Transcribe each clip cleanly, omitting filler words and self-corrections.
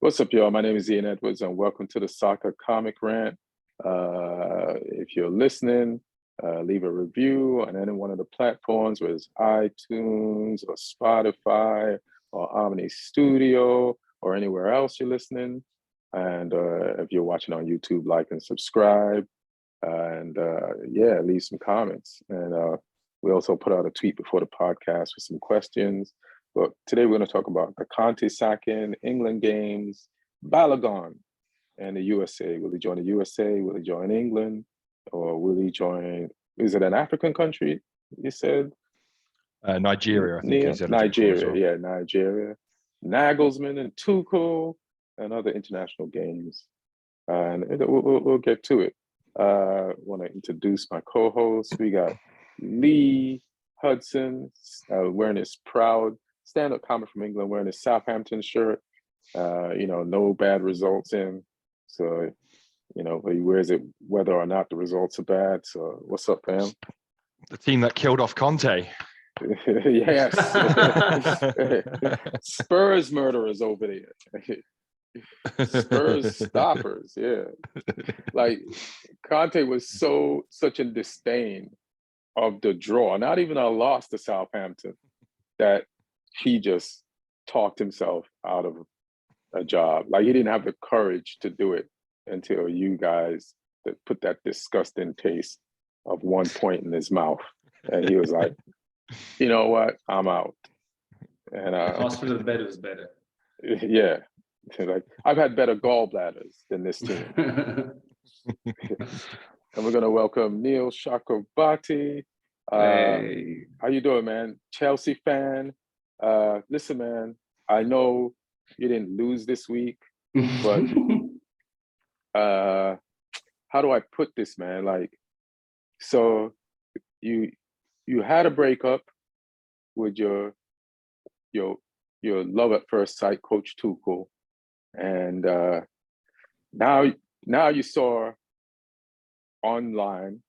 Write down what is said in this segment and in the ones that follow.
What's up, y'all? My name is Ian Edwards, and welcome to the Soccer Comic Rant. If you're listening, leave a review on any one of the platforms, whether it's iTunes or Spotify or Omni Studio or anywhere else you're listening. And if you're watching on YouTube, like and subscribe. Yeah, leave some comments. And we also put out a tweet before the podcast with some questions. But today we're going to talk about the Conte sacking, England games, Balogun, and the USA. Will he join the USA? Will he join England? Or will he join, is it an African country, you said? Nigeria, I think he's Nigeria, well. Yeah, Nigeria. Nagelsmann and Tuchel and other international games. And we'll get to it. I want to introduce my co-hosts. We got Lee Hudson wearing his proud stand-up comic from England, wearing his Southampton shirt. No bad results in. So, he wears it whether or not the results are bad. So what's up, fam? The team that killed off Conte. Yes. Spurs murderers over there. Spurs stoppers, yeah. Like Conte was such a disdain of the draw, not even a loss to Southampton, that he just talked himself out of a job. Like he didn't have the courage to do it until you guys put that disgusting taste of 1 point in his mouth. And he was like, you know what? I'm out. And hospital bed was better. Yeah. Like I've had better gallbladders than this team. And we're gonna welcome Neil Chakravarty. Hey. How you doing, man? Chelsea fan. Listen, man, I know you didn't lose this week, but how do I put this, man? Like, so you had a breakup with your love at first sight, Coach Tuchel, and now you saw online.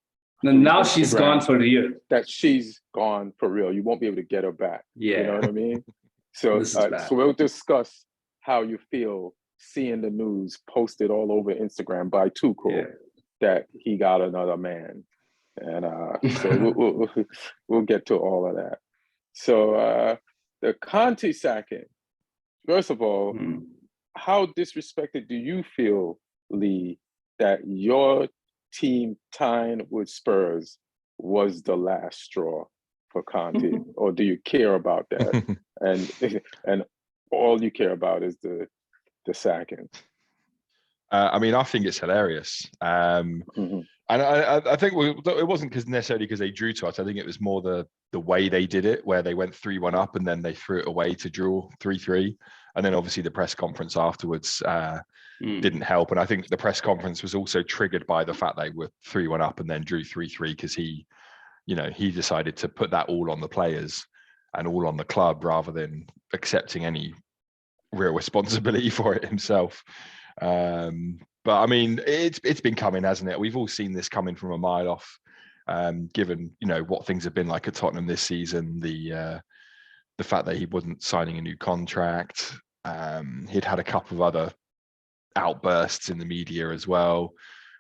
And now she's gone for real. That she's gone for real. You won't be able to get her back. Yeah. You know what I mean? So, so we'll discuss how you feel seeing the news posted all over Instagram by Tuchel that he got another man. And so we'll get to all of that. So the Conte sacking, first of all, how disrespected do you feel, Lee, that your team tying with Spurs was the last straw for Conte? Or do you care about that? and all you care about is the sacking? I think it's hilarious. And I think it wasn't necessarily because they drew to us. I think it was more the way they did it, where they went 3-1 up and then they threw it away to draw 3-3. And then obviously the press conference afterwards didn't help. And I think the press conference was also triggered by the fact they were 3-1 up and then drew 3-3 because he decided to put that all on the players and all on the club rather than accepting any real responsibility for it himself. But I mean, it's been coming, hasn't it? We've all seen this coming from a mile off, given, what things have been like at Tottenham this season, the fact that he wasn't signing a new contract. He'd had a couple of other outbursts in the media as well.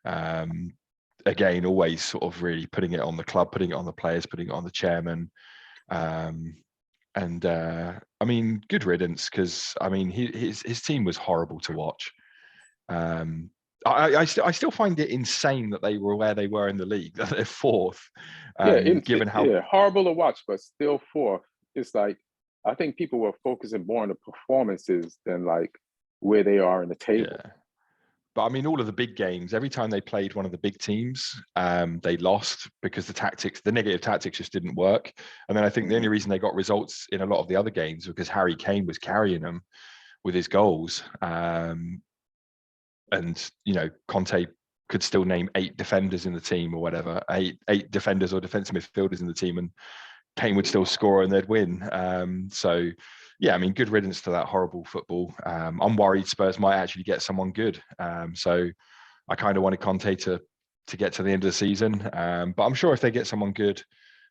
Again, always sort of really putting it on the club, putting it on the players, putting it on the chairman. Good riddance, because his team was horrible to watch. I still find it insane that they were where they were in the league, that they're fourth. Given how horrible to watch, but still fourth. It's like, I think people were focusing more on the performances than like where they are in the table. Yeah. But I mean, all of the big games, every time they played one of the big teams, they lost because the negative tactics just didn't work. And then I think the only reason they got results in a lot of the other games was because Harry Kane was carrying them with his goals. And Conte could still name 8 defenders in the team or whatever, eight defenders or defensive midfielders in the team, and Kane would still score and they'd win. Good riddance to that horrible football. I'm worried Spurs might actually get someone good. So I kind of wanted Conte to get to the end of the season. But I'm sure if they get someone good,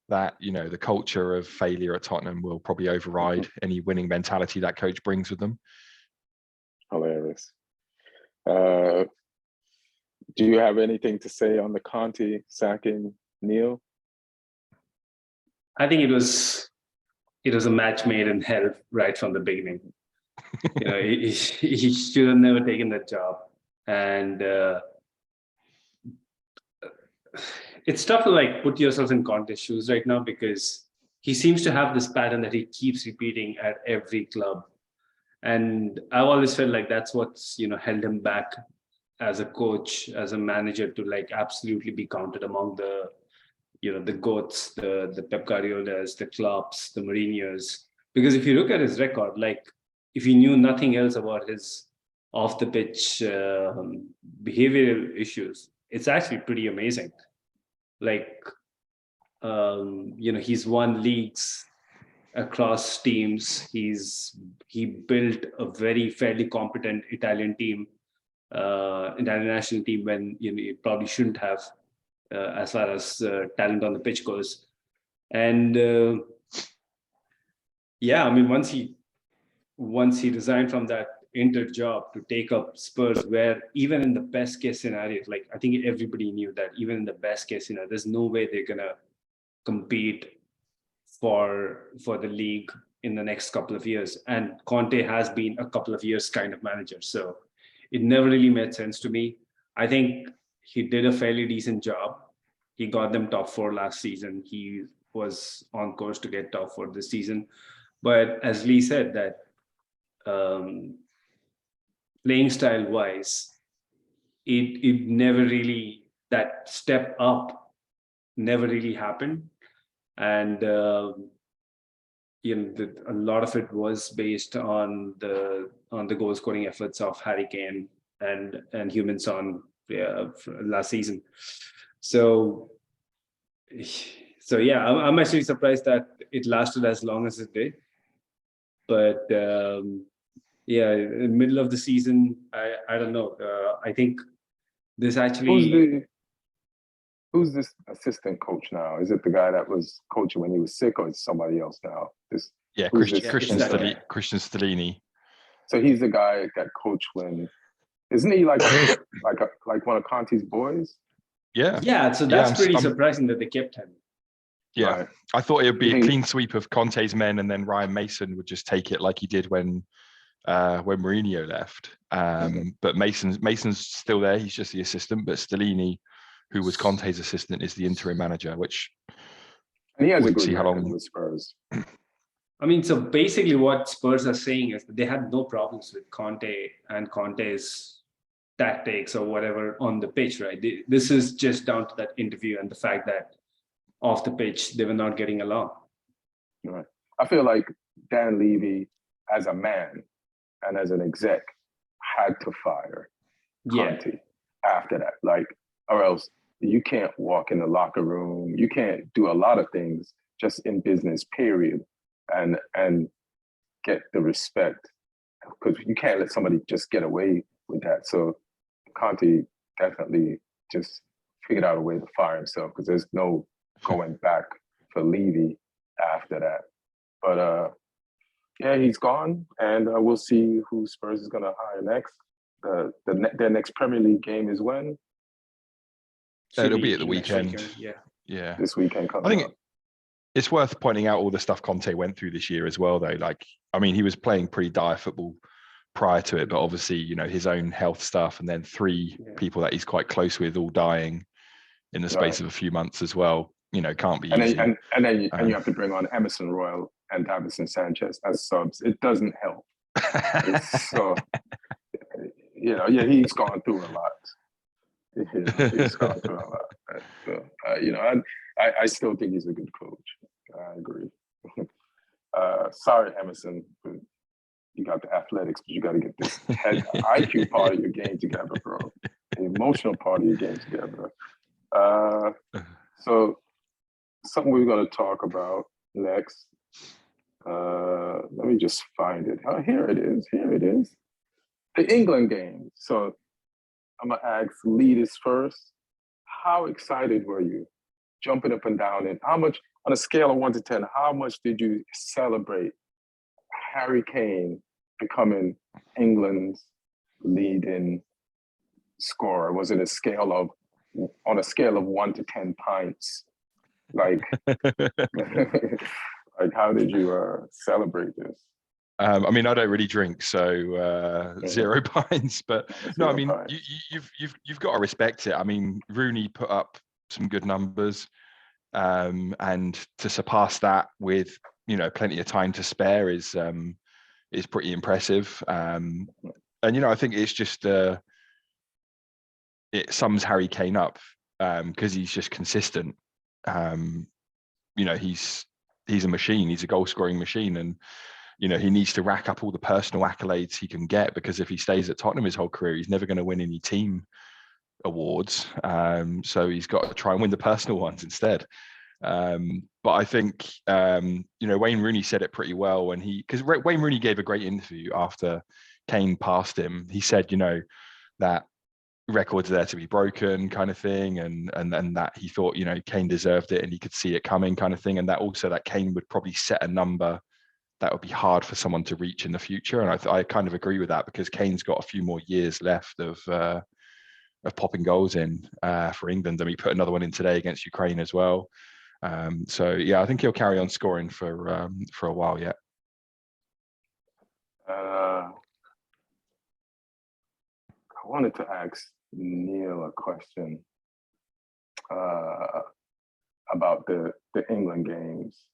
that, the culture of failure at Tottenham will probably override any winning mentality that coach brings with them. Hilarious. Do you have anything to say on the Conte sacking, Neil? I think it was a match made in hell right from the beginning. He should have never taken that job, and it's tough to like put yourself in Conte's shoes right now, because he seems to have this pattern that he keeps repeating at every club, and I've always felt like that's what's held him back as a coach, as a manager, to like absolutely be counted among the the GOATs, the Pep Guardiolas, the Klopps, the Mourinhos. Because if you look at his record, like if you knew nothing else about his off the pitch behavioral issues, it's actually pretty amazing. Like he's won leagues across teams. He built a very fairly competent Italian national team when he probably shouldn't have, as far as talent on the pitch goes. And once he resigned from that Inter job to take up Spurs, where even in the best case scenario, like I think everybody knew that even in the best case scenario, there's no way they're gonna compete for the league in the next couple of years. And Conte has been a couple of years kind of manager, so it never really made sense to me. I think he did a fairly decent job. He got them top 4 last season. He was on course to get top 4 this season. But as Lee said, that playing style wise, it never really, that step up never really happened. And a lot of it was based on the goal scoring efforts of Harry Kane and Heung-min Son last season. So yeah, I'm actually surprised that it lasted as long as it did. But in the middle of the season, I don't know. I think this actually. Who's this assistant coach now? Is it the guy that was coaching when he was sick, or is somebody else now? Christian Stellini. So he's the guy that coached when. Isn't he like one of Conte's boys? Yeah. Yeah. So that's pretty surprising that they kept him. Yeah, right. I thought it would be a clean sweep of Conte's men, and then Ryan Mason would just take it like he did when Mourinho left. But Mason's still there. He's just the assistant. But Stellini, who was Conte's assistant, is the interim manager. Which and he has a good record with Spurs. I mean, so basically, what Spurs are saying is that they had no problems with Conte and Conte's tactics or whatever on the pitch, right? This is just down to that interview and the fact that off the pitch they were not getting along. Right. I feel like Dan Levy, as a man and as an exec, had to fire Conte after that. Like, or else you can't walk in the locker room. You can't do a lot of things just in business, period, and get the respect, because you can't let somebody just get away with that. So Conte definitely just figured out a way to fire himself, because there's no going back for Levy after that. But he's gone, and we'll see who Spurs is going to hire next. Their next Premier League game is when? It'll be at the weekend. Yeah. This weekend comes. I think it's worth pointing out all the stuff Conte went through this year as well, though. Like, I mean, he was playing pretty dire football prior to it, but obviously, his own health stuff, and then 3 people that he's quite close with all dying in the space of a few months as well. Can't be easy. And then you have to bring on Emerson Royal and Davinson Sanchez as subs. It doesn't help. So, he's gone through a lot. He's gone through a lot. So, I still think he's a good coach. I agree. Sorry, Emerson, but you got the athletics, but you got to get this IQ part of your game together, bro. The emotional part of your game together. So something we're going to talk about next. Let me just find it. Oh, here it is. The England game. So I'm going to ask Lee this first. How excited were you jumping up and down? And how much, on a scale of 1 to 10, how much did you celebrate Harry Kane becoming England's leading scorer? Was it on a scale of 1 to 10 pints? Like, like how did you celebrate this? I mean, I don't really drink, so 0 pints. But no, I mean, you've got to respect it. I mean, Rooney put up some good numbers, and to surpass that with plenty of time to spare is pretty impressive. And I think it's just it sums Harry Kane up because he's just consistent. He's a machine. He's a goal scoring machine, and he needs to rack up all the personal accolades he can get, because if he stays at Tottenham his whole career, he's never going to win any team awards. So he's got to try and win the personal ones instead. But I think Wayne Rooney said it pretty well because Wayne Rooney gave a great interview after Kane passed him. He said, that records are there to be broken, kind of thing, and that he thought Kane deserved it and he could see it coming, kind of thing, and that also that Kane would probably set a number that would be hard for someone to reach in the future. And I kind of agree with that, because Kane's got a few more years left of popping goals in for England. And he put another one in today against Ukraine as well. So yeah, I think he'll carry on scoring for a while yet. I wanted to ask Neil a question about the England games.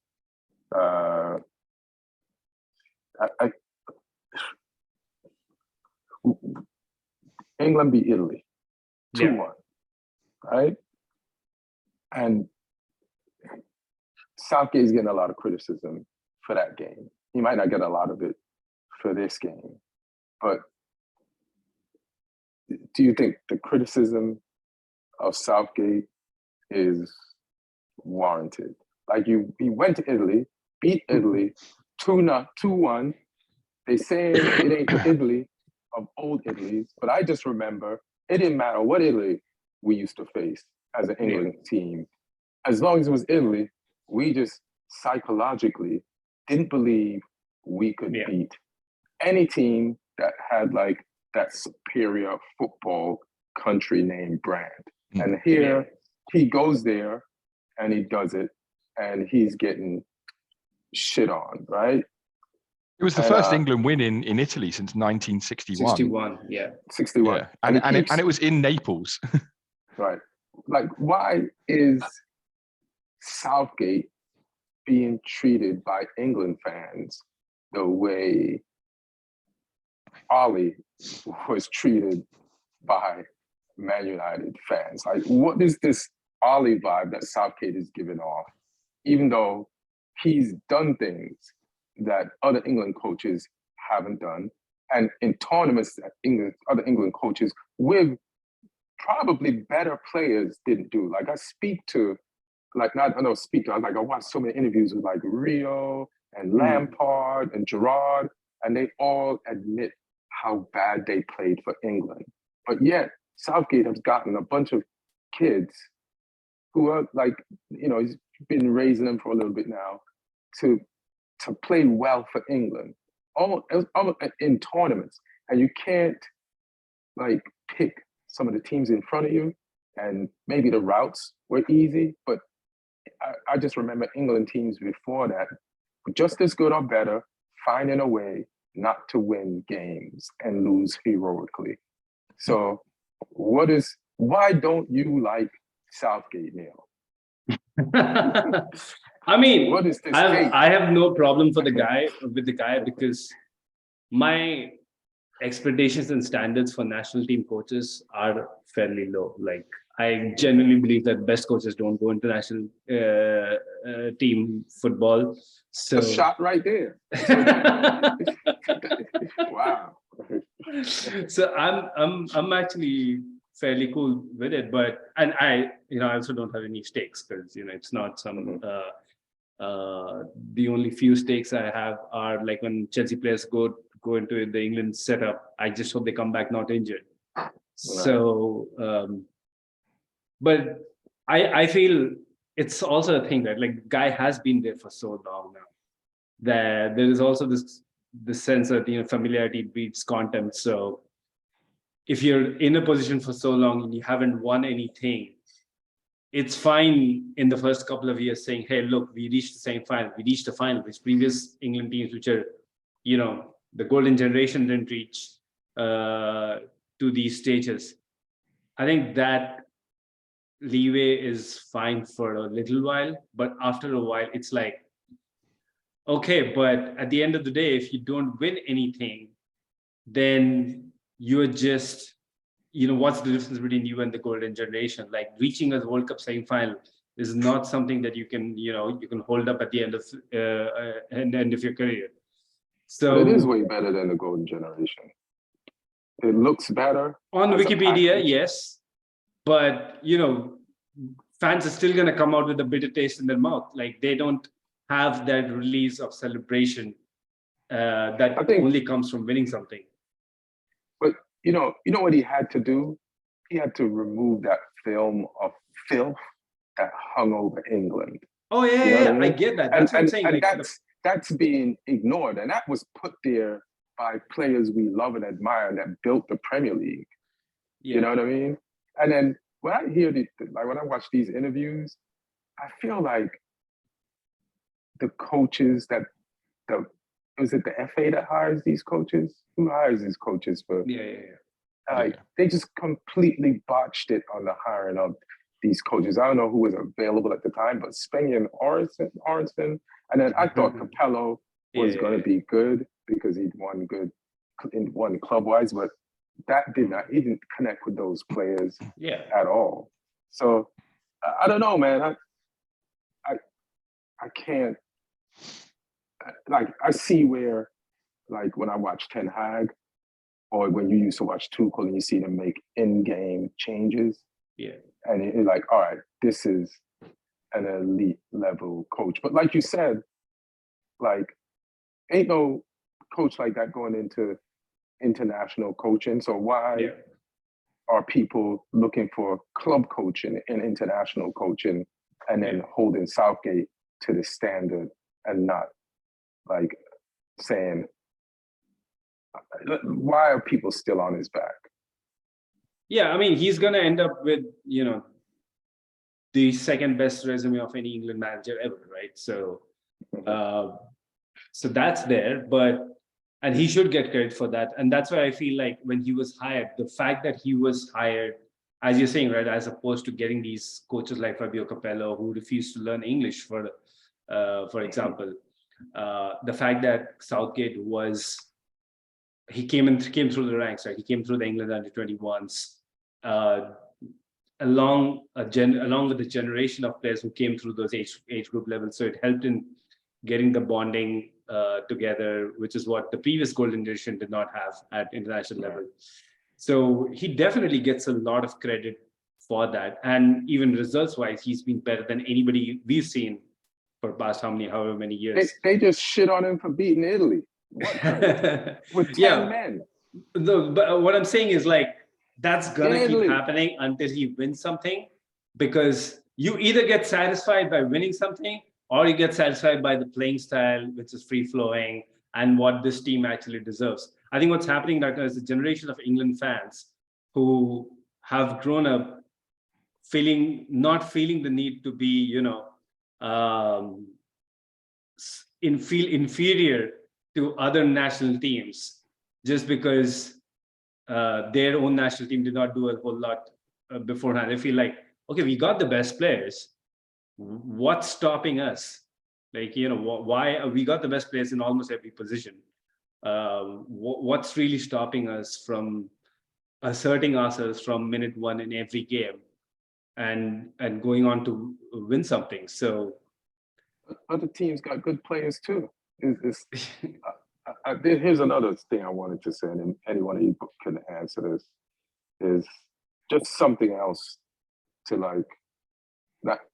England beat Italy 2-1, right? And Southgate's getting a lot of criticism for that game. He might not get a lot of it for this game, but do you think the criticism of Southgate is warranted? Like, he went to Italy, beat Italy 2-1. They say it ain't the Italy of old Italy's, but I just remember it didn't matter what Italy we used to face as an England team. As long as it was Italy, we just psychologically didn't believe we could beat any team that had like that superior football country name brand. And here he goes there and he does it, and he's getting shit on, right? It was the first England win in Italy since 1961. 61, yeah. 61. Yeah. And it was in Naples. Right. Like, why is Southgate being treated by England fans the way Ollie was treated by Man United fans? Like, what is this Ollie vibe that Southgate is giving off, even though he's done things that other England coaches haven't done, and in tournaments that other England coaches with probably better players didn't do? Like, I watched so many interviews with like Rio and Lampard and Gerrard, and they all admit how bad they played for England. But yet Southgate has gotten a bunch of kids who are like, he's been raising them for a little bit now to play well for England, almost in tournaments. And you can't like pick some of the teams in front of you, and maybe the routes were easy, but I just remember England teams before that were just as good or better, finding a way not to win games and lose heroically. So why don't you like Southgate, Neil? I mean, what is this I have no problem with the guy because my expectations and standards for national team coaches are fairly low. Like, I genuinely believe that best coaches don't go into national team football. So a shot right there. Wow. So I'm actually fairly cool with it, and I also don't have any stakes, because it's not some the only few stakes I have are like when Chelsea players go into the England setup, I just hope they come back not injured. Right. So but I feel it's also a thing that like the guy has been there for so long now that there is also this sense that familiarity breeds contempt. So if you're in a position for so long and you haven't won anything, it's fine in the first couple of years saying, hey, look, we reached the semi-final, we reached the final, which previous England teams, which are, the golden generation didn't reach to these stages. I think that leeway is fine for a little while, but after a while, it's like, okay, but at the end of the day, if you don't win anything, then you're just, what's the difference between you and the golden generation? Like reaching a World Cup semi-final is not something that you can hold up at the end of your career. So but it is way better than the golden generation. It looks better on Wikipedia, yes, but fans are still going to come out with a bitter taste in their mouth. Like they don't have that release of celebration that only comes from winning something. But you know what he had to do? He had to remove that film of filth that hung over England. Oh yeah, I get that. That's what I'm saying. And that's being ignored, and that was put there by players we love and admire that built the Premier League. Yeah. You know what I mean? And then when I hear when I watch these interviews, I feel like the coaches is it the FA that hires these coaches? Who hires these coaches for? Yeah. They just completely botched it on the hiring of these coaches. I don't know who was available at the time, but Spengy and Aronson, and then I thought Capello was going to be good because he'd won club-wise, but he didn't connect with those players at all. So I don't know, man. I can't, I see where, when I watch Ten Hag, or when you used to watch Tuchel and you see them make in-game changes. Yeah. And it's like, all right, this is an elite level coach. But like you said, ain't no coach like that going into international coaching. So why are people looking for club coaching and international coaching and then holding Southgate to the standard and not saying, why are people still on his back? Yeah, I mean, he's going to end up with, the second best resume of any England manager ever, right? So, so that's there, and he should get credit for that. And that's why I feel like when he was hired, the fact that he was hired, as you're saying, right, as opposed to getting these coaches like Fabio Capello who refused to learn English, for example, the fact that Southgate he came through the ranks, right? He came through the England under-21s, along with the generation of players who came through those age group levels. So it helped in getting the bonding together, which is what the previous golden generation did not have at international level. So he definitely gets a lot of credit for that. And even results-wise, he's been better than anybody we've seen for past however many years. They just shit on him for beating Italy. With 10 men. No, but what I'm saying is that's gonna keep happening until he wins something, because you either get satisfied by winning something or you get satisfied by the playing style, which is free flowing and what this team actually deserves. I think what's happening right now is a generation of England fans who have grown up not feeling the need to be, feel inferior to other national teams just because their own national team did not do a whole lot beforehand. They feel like, okay, we got the best players. What's stopping us? Why we got the best players in almost every position? What's really stopping us from asserting ourselves from minute one in every game and going on to win something? So other teams got good players too. Here's another thing I wanted to say, and anyone of you can answer this, is just something else to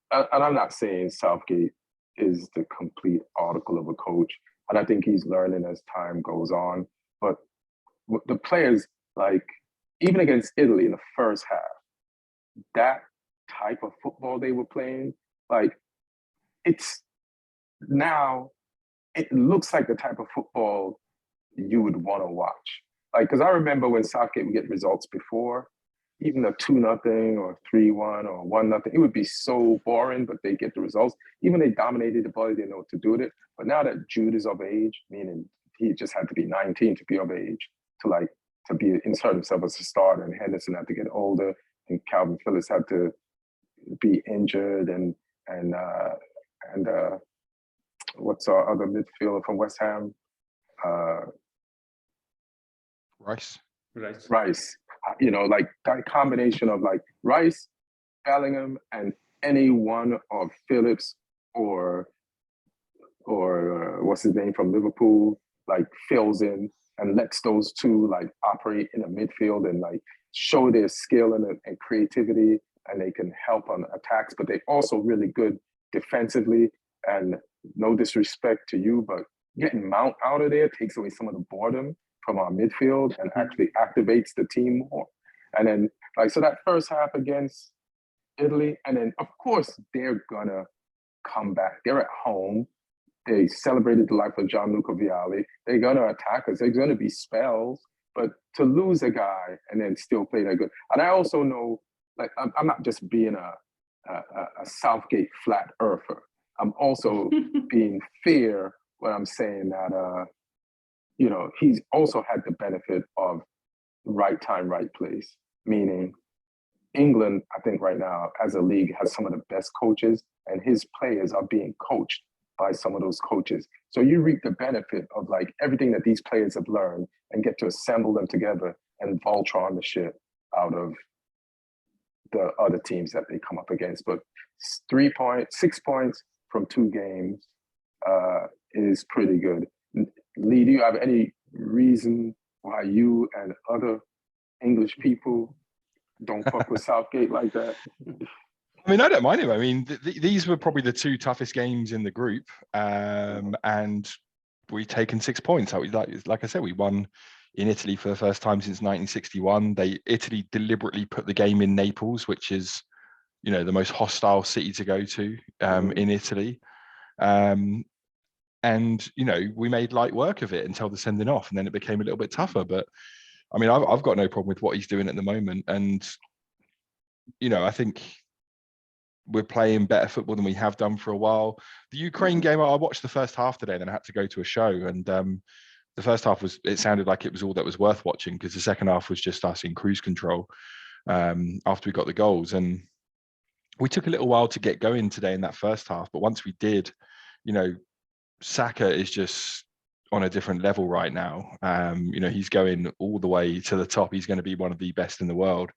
and I'm not saying Southgate is the complete article of a coach, and I think he's learning as time goes on, but the players, even against Italy in the first half, that type of football they were playing, it looks like the type of football you would want to watch. like, because I remember when Southgate would get results before, even a 2-0 or 3-1 or 1-0, it would be so boring, but they get the results. Even they dominated the ball, they didn't know what to do with it. But now that Jude is of age, meaning he just had to be 19 to be of age to be insert himself as a starter, and Henderson had to get older, and Calvin Phillips had to be injured, and what's our other midfielder from West Ham? Rice. Rice. You know, like that combination of like Rice, Bellingham, and any one of Phillips or what's his name from Liverpool, like fills in and lets those two like operate in a midfield and like show their skill and creativity, and they can help on attacks, but they're also really good defensively. And no disrespect to you, but getting Mount out of there takes away some of the boredom from our midfield and actually activates the team more. And then, like, so that first half against Italy, and then of course they're gonna come back. They're at home. They celebrated the life of Gianluca Vialli. They're gonna attack us. There's gonna be spells, but to lose a guy and then still play that good. And I also know, like, I'm not just being a Southgate flat earther. I'm also being fair when I'm saying that, you know, he's also had the benefit of right time, right place, meaning England, I think right now as a league has some of the best coaches, and his players are being coached by some of those coaches. So you reap the benefit of like everything that these players have learned and get to assemble them together and Voltron the shit out of the other teams that they come up against. But 6 points from 2 games is pretty good. Lee, do you have any reason why you and other English people don't fuck with Southgate like that? I mean, I don't mind him. I mean, these were probably the 2 toughest games in the group, and we've taken 6 points. Like I said, we won in Italy for the first time since 1961. Italy deliberately put the game in Naples, which is, you know, the most hostile city to go to in Italy. And, you know, we made light work of it until the sending off, and then it became a little bit tougher. But I mean, I've got no problem with what he's doing at the moment. And, you know, I think we're playing better football than we have done for a while. The Ukraine game, I watched the first half today, and then I had to go to a show. And the first half it sounded like it was all that was worth watching, because the second half was just us in cruise control after we got the goals. And we took a little while to get going today in that first half. But once we did, you know, Saka is just on a different level right now. You know, he's going all the way to the top. He's going to be one of the best in the world.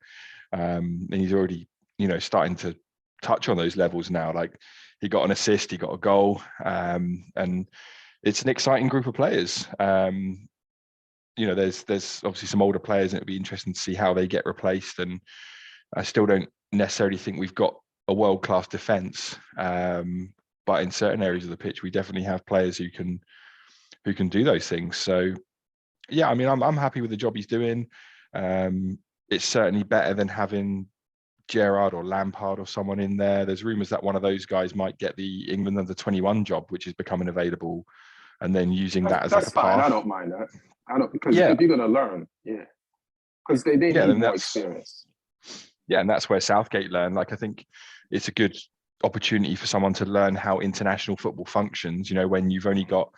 And he's already, you know, starting to touch on those levels now. Like, he got an assist, he got a goal, and it's an exciting group of players. You know, there's obviously some older players, and it'd be interesting to see how they get replaced. And I still don't necessarily think we've got a world-class defense, but in certain areas of the pitch, we definitely have players who can do those things. So yeah, I mean, I'm happy with the job he's doing. It's certainly better than having Gerrard or Lampard or someone in there. There's rumours that one of those guys might get the England under-21 job, which is becoming available, and then using that as like a fine. path. I don't mind that. I don't, because if you're going to learn, because they need more experience. Yeah, and that's where Southgate learned. Like, I think it's a good opportunity for someone to learn how international football functions. You know, when you've only got,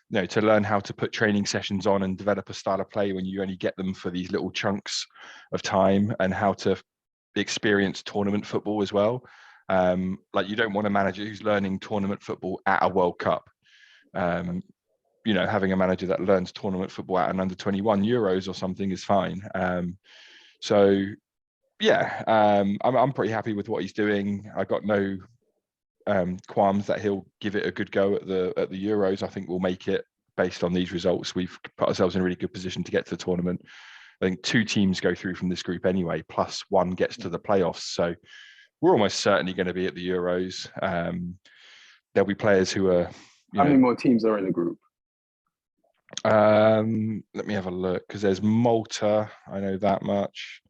you know, to learn how to put training sessions on and develop a style of play when you only get them for these little chunks of time, and how to experience tournament football as well. Like, you don't want a manager who's learning tournament football at a World Cup. You know, having a manager that learns tournament football at an under-21 Euros or something is fine. So yeah, I'm pretty happy with what he's doing. I got no qualms that he'll give it a good go at the Euros. I think we'll make it based on these results. We've put ourselves in a really good position to get to the tournament. I think 2 teams go through from this group anyway, plus 1 gets to the playoffs. So we're almost certainly going to be at the Euros. There'll be players who are. How many more teams are in the group? Let me have a look, because there's Malta. I know that much.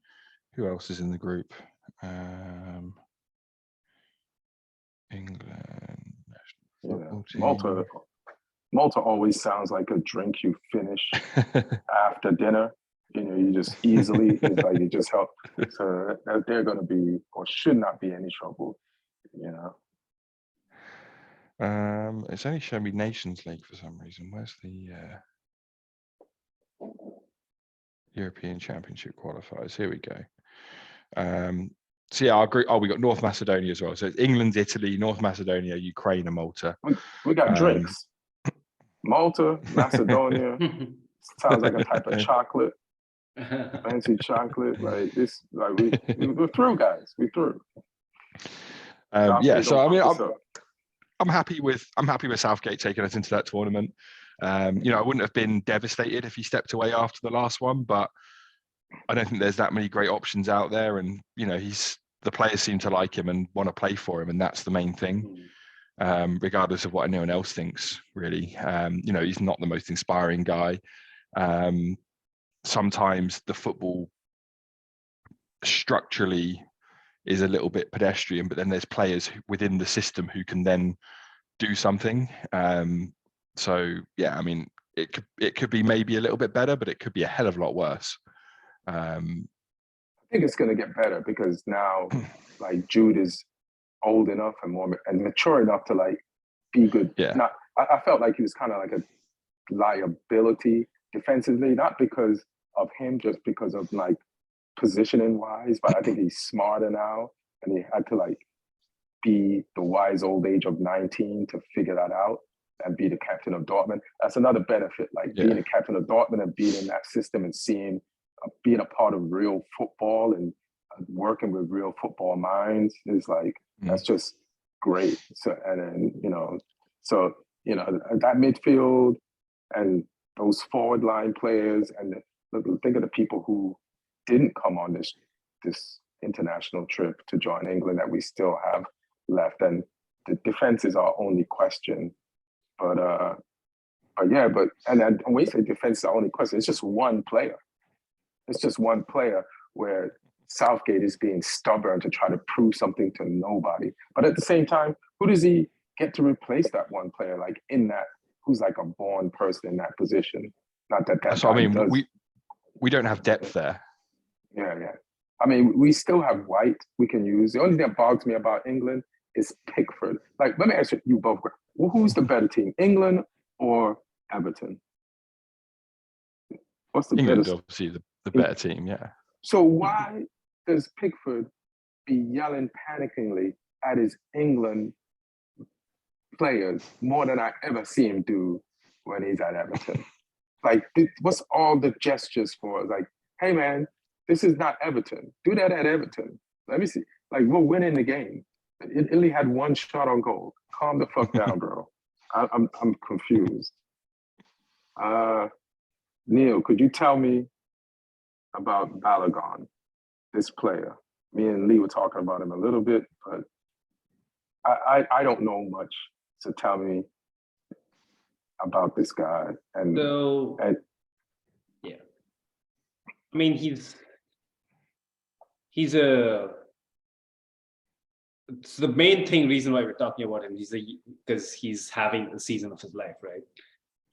Who else is in the group? England. Malta always sounds like a drink you finish after dinner. you just easily, it's like you just help. So they're going to be, or should not be any trouble, It's only showing me Nations League for some reason. Where's the European Championship qualifiers? Here we go. So yeah, I agree. Oh, we got North Macedonia as well. So it's England, Italy, North Macedonia, Ukraine, and Malta. We got drinks. Malta, Macedonia. Sounds like a type of chocolate. Fancy chocolate. Like this. Like we're through, guys. We're through. Yeah. So I mean, I'm happy with Southgate taking us into that tournament. I wouldn't have been devastated if he stepped away after the last one, but I don't think there's that many great options out there, and the players seem to like him and want to play for him, and that's the main thing. Regardless of what anyone else thinks, really. He's not the most inspiring guy. Sometimes the football structurally is a little bit pedestrian, but then there's players within the system who can then do something. So yeah, I mean, it could be maybe a little bit better, but it could be a hell of a lot worse. I think it's going to get better because now, like, Jude is old enough and mature enough to like be good. Yeah. Not, I felt like he was kind of like a liability defensively, not because of him, just because of like positioning wise. But I think he's smarter now, and he had to like be the wise old age of 19 to figure that out and be the captain of Dortmund. That's another benefit, like being the captain of Dortmund and being in that system and seeing, being a part of real football and working with real football minds is like, that's just great. So, and then, that midfield and those forward line players, and think of the people who didn't come on this international trip to join England that we still have left. And the defense is our only question. But when we say defense is our only question, it's just one player. It's just one player where Southgate is being stubborn to try to prove something to nobody. But at the same time, who does he get to replace that one player, like in that, who's like a born person in that position? Not that. So I mean, we don't have depth there. Yeah. I mean, we still have White we can use. The only thing that bogs me about England is Pickford. Like, let me ask you both, who's the better team, England or Everton? What's the England, better? obviously, the better team, yeah. So why does Pickford be yelling panickingly at his England players more than I ever see him do when he's at Everton? Like, what's all the gestures for? Like, hey man, this is not Everton. Do that at Everton. Let me see. Like, we're winning the game. Italy had one shot on goal. Calm the fuck down, bro. I'm confused. Neil, could you tell me about Balogun, this player? Me and Lee were talking about him a little bit, but I don't know much. So tell me about this guy. Yeah. I mean, it's the main reason why we're talking about him. Because he's having the season of his life, right?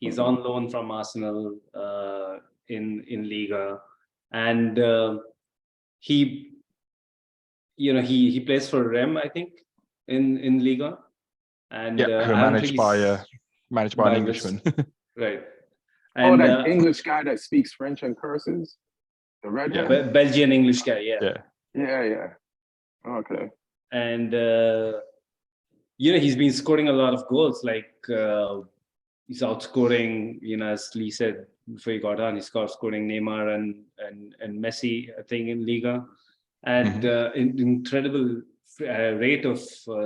He's on loan from Arsenal in Liga, and he plays for Rem, I think, in Liga, and managed by an Englishman, right? And, that English guy that speaks French and curses, the red one? Belgian English guy, yeah. Okay. And he's been scoring a lot of goals. Like he's outscoring, as Lee said before he got on, he's outscoring Neymar and Messi, I think, in Liga, and incredible rate of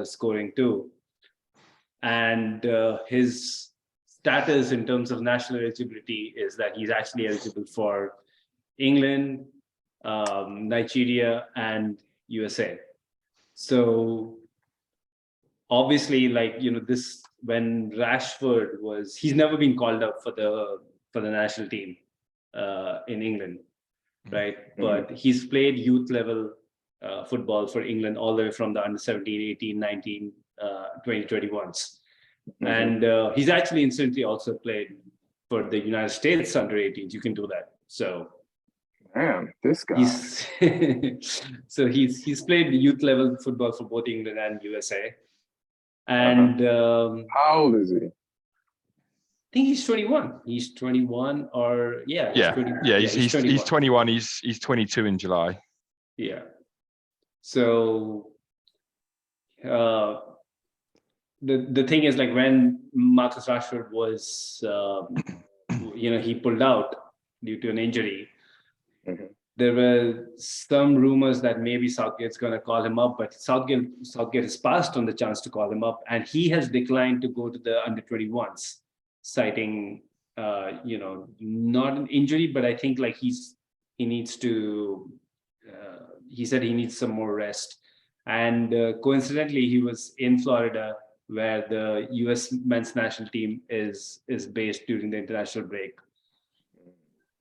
scoring too. And his status in terms of national eligibility is that he's actually eligible for England, Nigeria, and USA. So obviously, this, when Rashford he's never been called up for the national team in England, right? But he's played youth level football for England all the way from the under 17, 18, 19, 20, 21s. And he's actually incidentally also played for the United States under 18s. You can do that. So Damn, this guy. So he's played youth level football for both England and USA. And how old is he? I think he's 21. He's 21 or yeah, he's 21. He's 21. He's 22 in July. Yeah. So the thing is, like, when Marcus Rashford was he pulled out due to an injury. There were some rumors that maybe Southgate's going to call him up, but Southgate has passed on the chance to call him up, and he has declined to go to the under-21s, citing not an injury, but I think like he needs to. He said he needs some more rest, and coincidentally, he was in Florida, where the U.S. men's national team is based during the international break.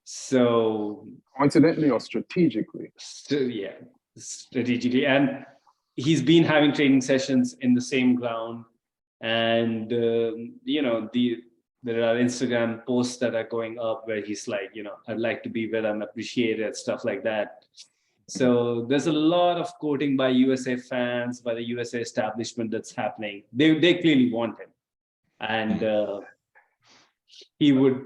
So coincidentally or strategically? Strategically. And he's been having training sessions in the same ground. And, there are Instagram posts that are going up where he's like, I'd like to be where I'm appreciated, stuff like that. So there's a lot of quoting by USA fans, by the USA establishment that's happening. They clearly want him. And he would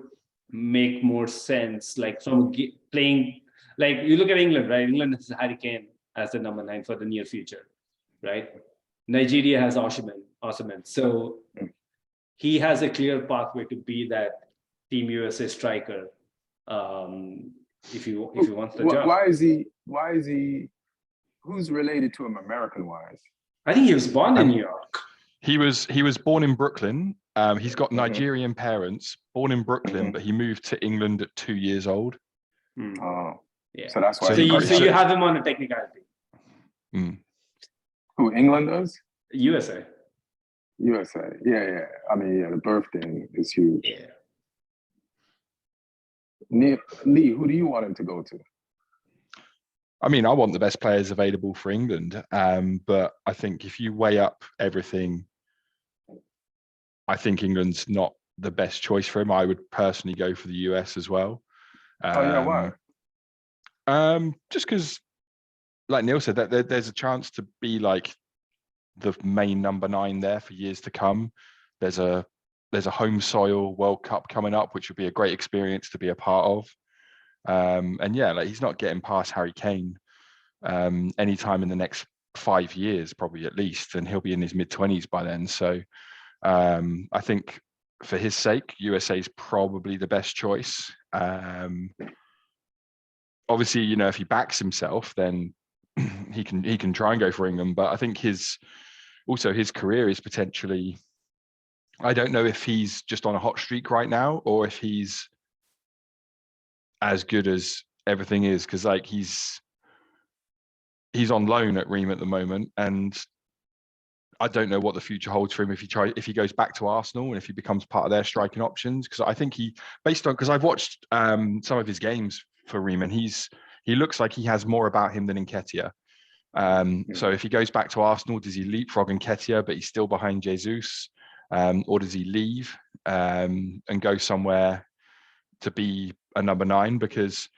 make more sense, like from playing, like you look at England, right? England has Harry Kane as the number 9 for the near future, right? Nigeria has Osimhen. So he has a clear pathway to be that Team USA striker. If he wants the job. Why is he? Who's related to him American-wise? I think he was born in New York. He was born in Brooklyn. He's got Nigerian parents, born in Brooklyn, but he moved to England at 2 years old. Oh, yeah. So that's why. So you have him on a technicality. Who, England does? USA. Yeah. I mean, the birth thing is huge. Yeah. Lee, who do you want him to go to? I mean, I want the best players available for England, but I think if you weigh up everything, I think England's not the best choice for him. I would personally go for the US as well. Why? Just because, like Neil said, that there's a chance to be like the main number 9 there for years to come. There's a home soil World Cup coming up, which would be a great experience to be a part of. And yeah, like he's not getting past Harry Kane anytime in the next 5 years, probably at least, and he'll be in his mid-20s by then. So I think for his sake, USA is probably the best choice. Obviously, if he backs himself, then he can try and go for England. But I think his career is potentially, I don't know if he's just on a hot streak right now or if he's as good as everything is, because like he's on loan at Reims at the moment, and I don't know what the future holds for him if he goes back to Arsenal and if he becomes part of their striking options. Because I think because I've watched some of his games for Reims, and he looks like he has more about him than Nketiah. So if he goes back to Arsenal, does he leapfrog Nketiah, but he's still behind Jesus? Or does he leave and go somewhere to be a number 9? Because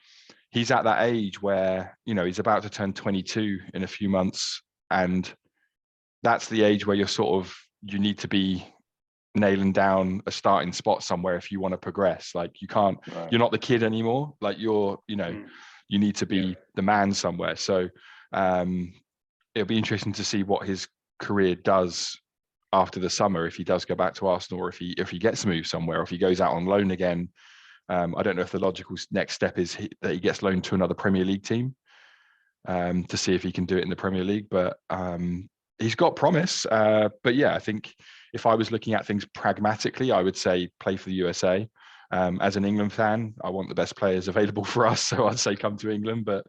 he's at that age where, he's about to turn 22 in a few months. And that's the age where you need to be nailing down a starting spot somewhere if you want to progress. Like you can't, you're not the kid anymore. Like you need to be the man somewhere. So it'll be interesting to see what his career does after the summer, if he does go back to Arsenal, or if he gets moved somewhere, or if he goes out on loan again. I don't know if the logical next step is that he gets loaned to another Premier League team to see if he can do it in the Premier League. But he's got promise. But yeah, I think if I was looking at things pragmatically, I would say play for the USA. As an England fan, I want the best players available for us, so I'd say come to England. But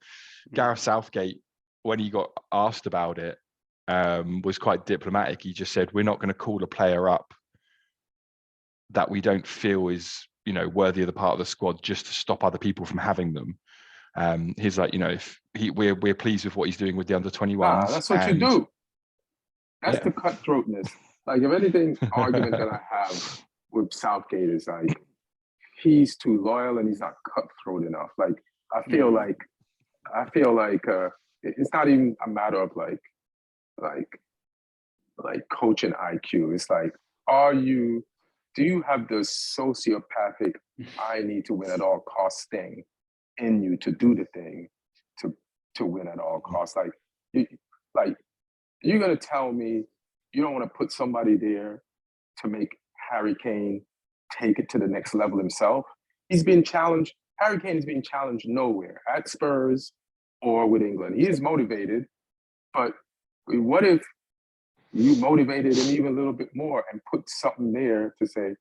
Gareth Southgate, when he got asked about it, was quite diplomatic. He just said, we're not going to call a player up that we don't feel is, worthy of the part of the squad just to stop other people from having them. He's like, if we're pleased with what he's doing with the under-21s. That's what you do. That's the cutthroatness. Like, if anything, argument that I have with Southgate is like, he's too loyal and he's not cutthroat enough. Like, I feel like I feel like it's not even a matter of like coaching IQ. It's like, do you have the sociopathic I need to win at all costs thing in you to do the thing to win at all costs? Like you're gonna tell me you don't want to put somebody there to make Harry Kane take it to the next level himself? He's being challenged. Harry Kane is being challenged nowhere at Spurs or with England. He is motivated, but what if you motivated him even a little bit more and put something there to say,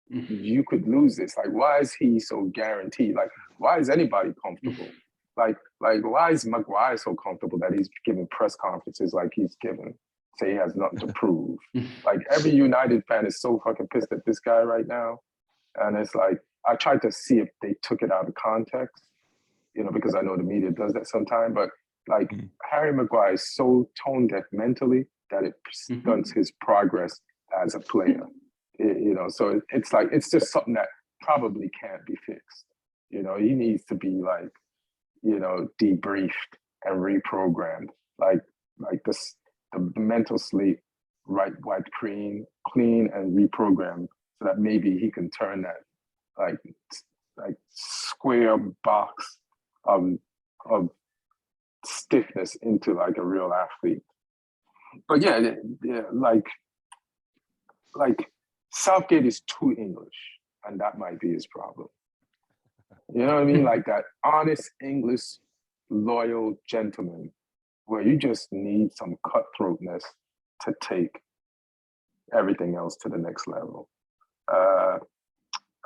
you could lose this? Like, why is he so guaranteed? Like, why is anybody comfortable? Like why is Maguire so comfortable that he's giving press conferences like he's giving, say he has nothing to prove? Like, every United fan is so fucking pissed at this guy right now. And it's like, I tried to see if they took it out of context, because I know the media does that sometimes, but like Harry Maguire is so tone deaf mentally that it stunts his progress as a player. So it's just something that probably can't be fixed. He needs to be like, debriefed and reprogrammed, like this, the mental slate, wiped clean and reprogrammed, so that maybe he can turn that like square box of stiffness into like a real athlete. But yeah, like Southgate is too English, and that might be his problem. You know what I mean? Like that honest English, loyal gentleman, where you just need some cutthroatness to take everything else to the next level.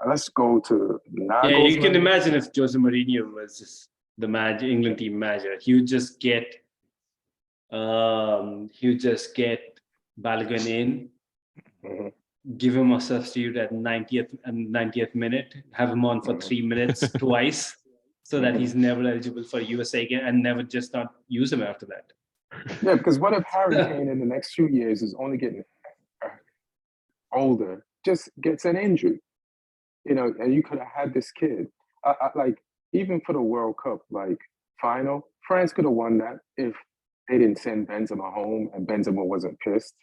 Let's go to Nagelsmann. Yeah, you can imagine if Jose Mourinho was just the England team manager, he would just get Balogun in, give him a substitute at 90th minute, have him on for 3 minutes twice, so that he's never eligible for USA again, and never just not use him after that. Yeah, because what if Harry Kane in the next few years is only getting older, just gets an injury, and you could have had this kid. Like, even for the World Cup, like, final, France could have won that if they didn't send Benzema home and Benzema wasn't pissed,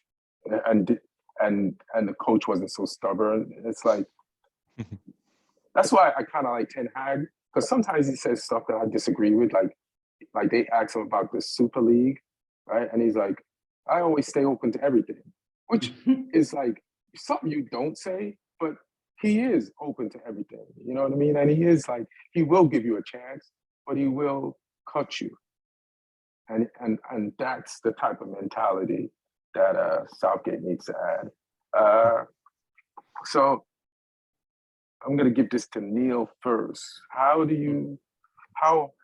and the coach wasn't so stubborn. It's like, that's why I kind of like Ten Hag, because sometimes he says stuff that I disagree with. Like they ask him about the Super League, right? And he's like, I always stay open to everything, which is like something you don't say, but he is open to everything. You know what I mean? And he is like, he will give you a chance, but he will cut you. And that's the type of mentality that Southgate needs to add. So I'm going to give this to Neil first. How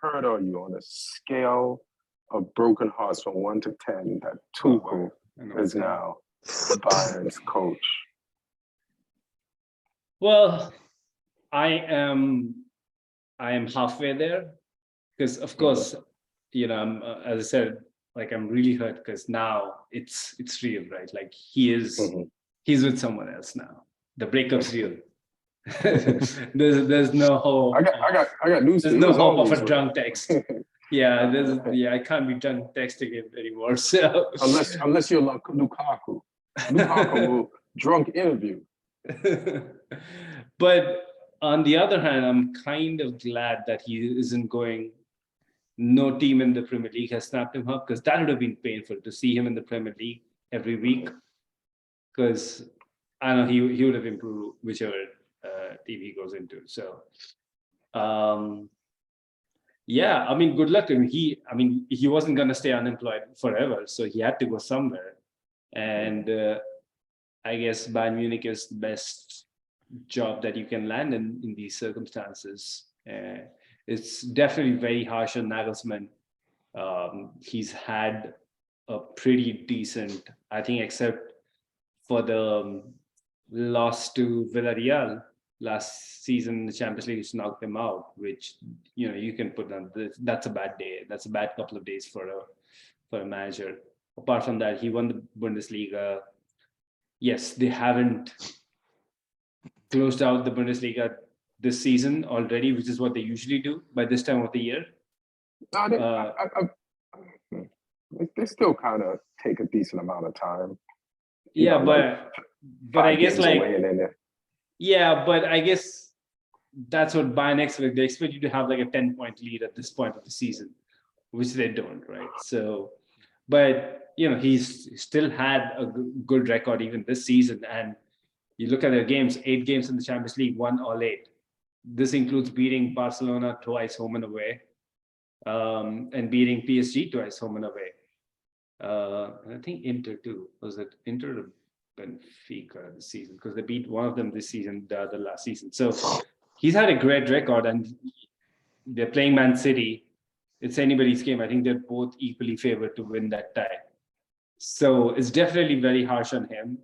hurt are you on a scale of broken hearts from 1 to 10 that Tuchel is now Bayern's coach? Well, I am halfway there, because of course, as I said, like, I'm really hurt because now it's real, right? Like, he's with someone else now. The breakup's real. there's no hope. I got news. There's no hope of a drunk text. I can't be drunk texting him anymore. So unless you're like Lukaku will drunk interview. But on the other hand, I'm kind of glad that he isn't going. No team in the Premier League has snapped him up, because that would have been painful to see him in the Premier League every week. Because I know he would have improved whichever team he goes into. So, yeah, I mean, good luck to him. He wasn't going to stay unemployed forever, so he had to go somewhere. And I guess Bayern Munich is the best job that you can land in these circumstances. It's definitely very harsh on Nagelsmann. He's had a pretty decent, I think, except for the loss to Villarreal last season, the Champions League just knocked them out, which, you can put on, that's a bad day. That's a bad couple of days for a manager. Apart from that, he won the Bundesliga. Yes, they haven't closed out the Bundesliga this season already, which is what they usually do by this time of the year. They still kind of take a decent amount of time. Yeah, like but I guess like away and then yeah, but I guess that's what Bayern expect. They expect you to have like a 10-point lead at this point of the season, which they don't, right? So, but he's still had a good record even this season. And you look at their games, 8 games in the Champions League, won all 8. This includes beating Barcelona twice home and away, and beating PSG twice home and away. I think Inter too. Was it Inter or Benfica this season? Because they beat one of them this season, the other last season. So he's had a great record, and they're playing Man City. It's anybody's game. I think they're both equally favored to win that tie. So it's definitely very harsh on him.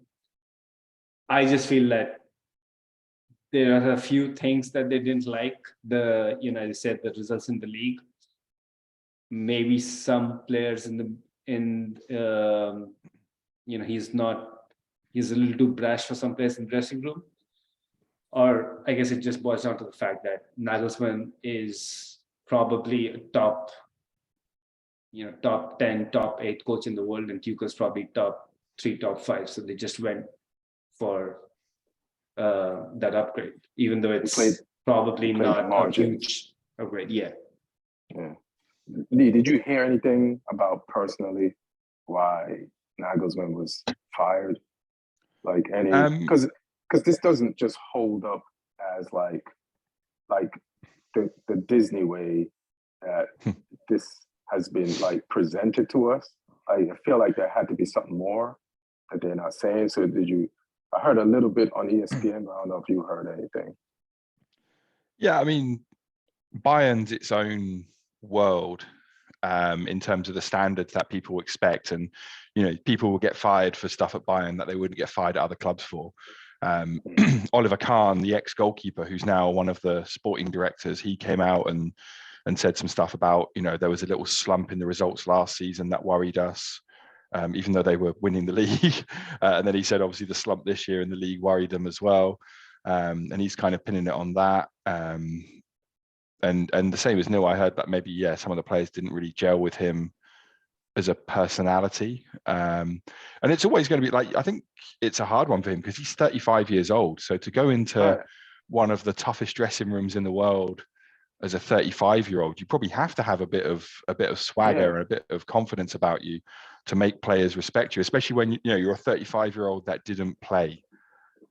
I just feel that there are a few things that they didn't like. They said the results in the league. Maybe some players he's a little too brash for some players in the dressing room. Or I guess it just boils down to the fact that Nagelsmann is probably a top 10, top 8 coach in the world, and Tuchel's probably top 3, top 5. So they just went for that upgrade, even though it's probably not a huge upgrade. Yeah. Lee, did you hear anything about personally why Nagelsmann was fired? Like any, because this doesn't just hold up as like the Disney way that this has been like presented to us. I feel like there had to be something more that they're not saying. So I heard a little bit on ESPN, but I don't know if you heard anything. Yeah, I mean, Bayern's its own world in terms of the standards that people expect, and people will get fired for stuff at Bayern that they wouldn't get fired at other clubs for. Oliver Kahn, the ex-goalkeeper, who's now one of the sporting directors, he came out and said some stuff about there was a little slump in the results last season that worried us, even though they were winning the league. And then he said obviously the slump this year in the league worried them as well, and he's kind of pinning it on that. And the same as Neil, I heard that maybe some of the players didn't really gel with him as a personality, and it's always going to be like, I think it's a hard one for him because he's 35 years old. So to go into one of the toughest dressing rooms in the world as a 35-year-old, you probably have to have a bit of swagger and a bit of confidence about you to make players respect you, especially when you're a 35-year-old that didn't play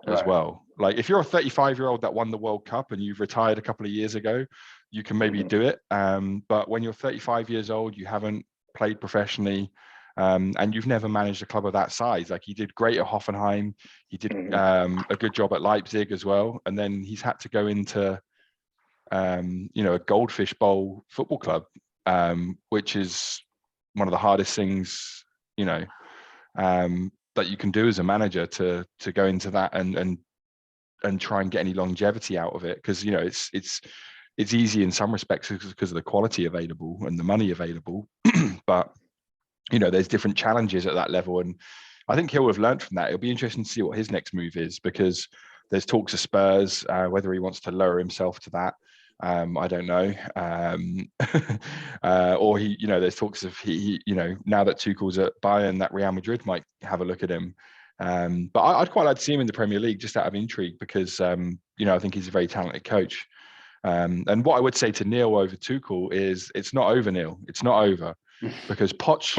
as well. Like if you're a 35-year-old that won the World Cup and you've retired a couple of years ago, you can maybe do it. But when you're 35 years old, you haven't played professionally, and you've never managed a club of that size. Like he did great at Hoffenheim, he did a good job at Leipzig as well, and then he's had to go into a Goldfish Bowl football club, which is one of the hardest things that you can do as a manager, to go into that and try and get any longevity out of it, because it's easy in some respects because of the quality available and the money available, but there's different challenges at that level, and I think he'll have learned from that. It'll be interesting to see what his next move is, because there's talks of Spurs, whether he wants to lower himself to that. I don't know. Or there's talks of he now that Tuchel's at Bayern, that Real Madrid might have a look at him. But I'd quite like to see him in the Premier League just out of intrigue, because I think he's a very talented coach. And what I would say to Neil over Tuchel is, it's not over, Neil. It's not over, because Poch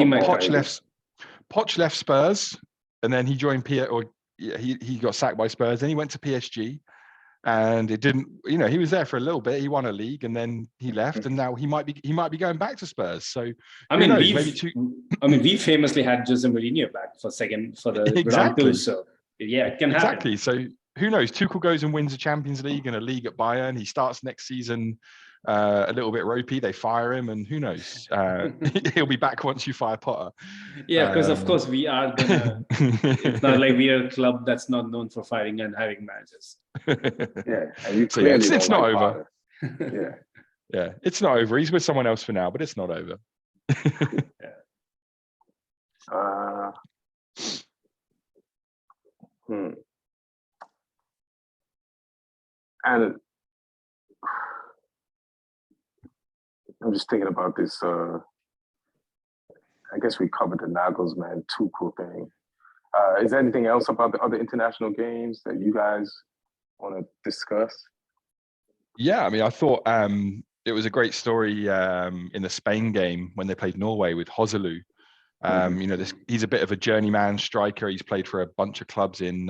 left Spurs, and then he joined he got sacked by Spurs. Then he went to PSG. And it didn't, he was there for a little bit. He won a league, and then he left, and now he might be going back to Spurs. So we famously had Jose Mourinho back for the round 2. So it can happen. Exactly. So who knows? Tuchel goes and wins a Champions League and a league at Bayern. He starts next season a little bit ropey. They fire him, and who knows? He'll be back once you fire Potter. Yeah, because of course we are gonna. It's not like we are a club that's not known for firing and having managers. And you clearly it's not over. Yeah, it's not over. He's with someone else for now, but it's not over. And I'm just thinking about this. I guess we covered the Nagelsmann Tuchel thing. Is there anything else about the other international games that you guys want to discuss? Yeah, I mean, I thought it was a great story in the Spain game when they played Norway with Joselu. You know, he's a bit of a journeyman striker. He's played for a bunch of clubs in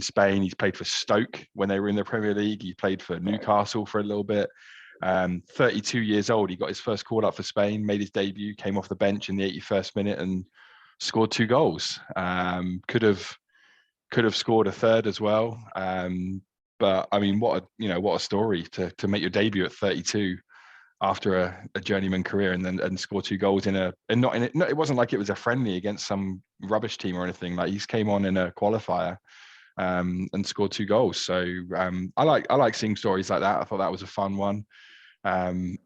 Spain. He's played for Stoke when they were in the Premier League. He played for Newcastle for a little bit. 32 years old. He got his first call up for Spain, made his debut, came off the bench in the 81st minute and scored 2 goals. Could have scored a third as well. But I mean, what a story to make your debut at 32 after a journeyman career and score 2 goals it wasn't like it was a friendly against some rubbish team or anything. Like, he came on in a qualifier and scored 2 goals. So I like seeing stories like that. I thought that was a fun one. And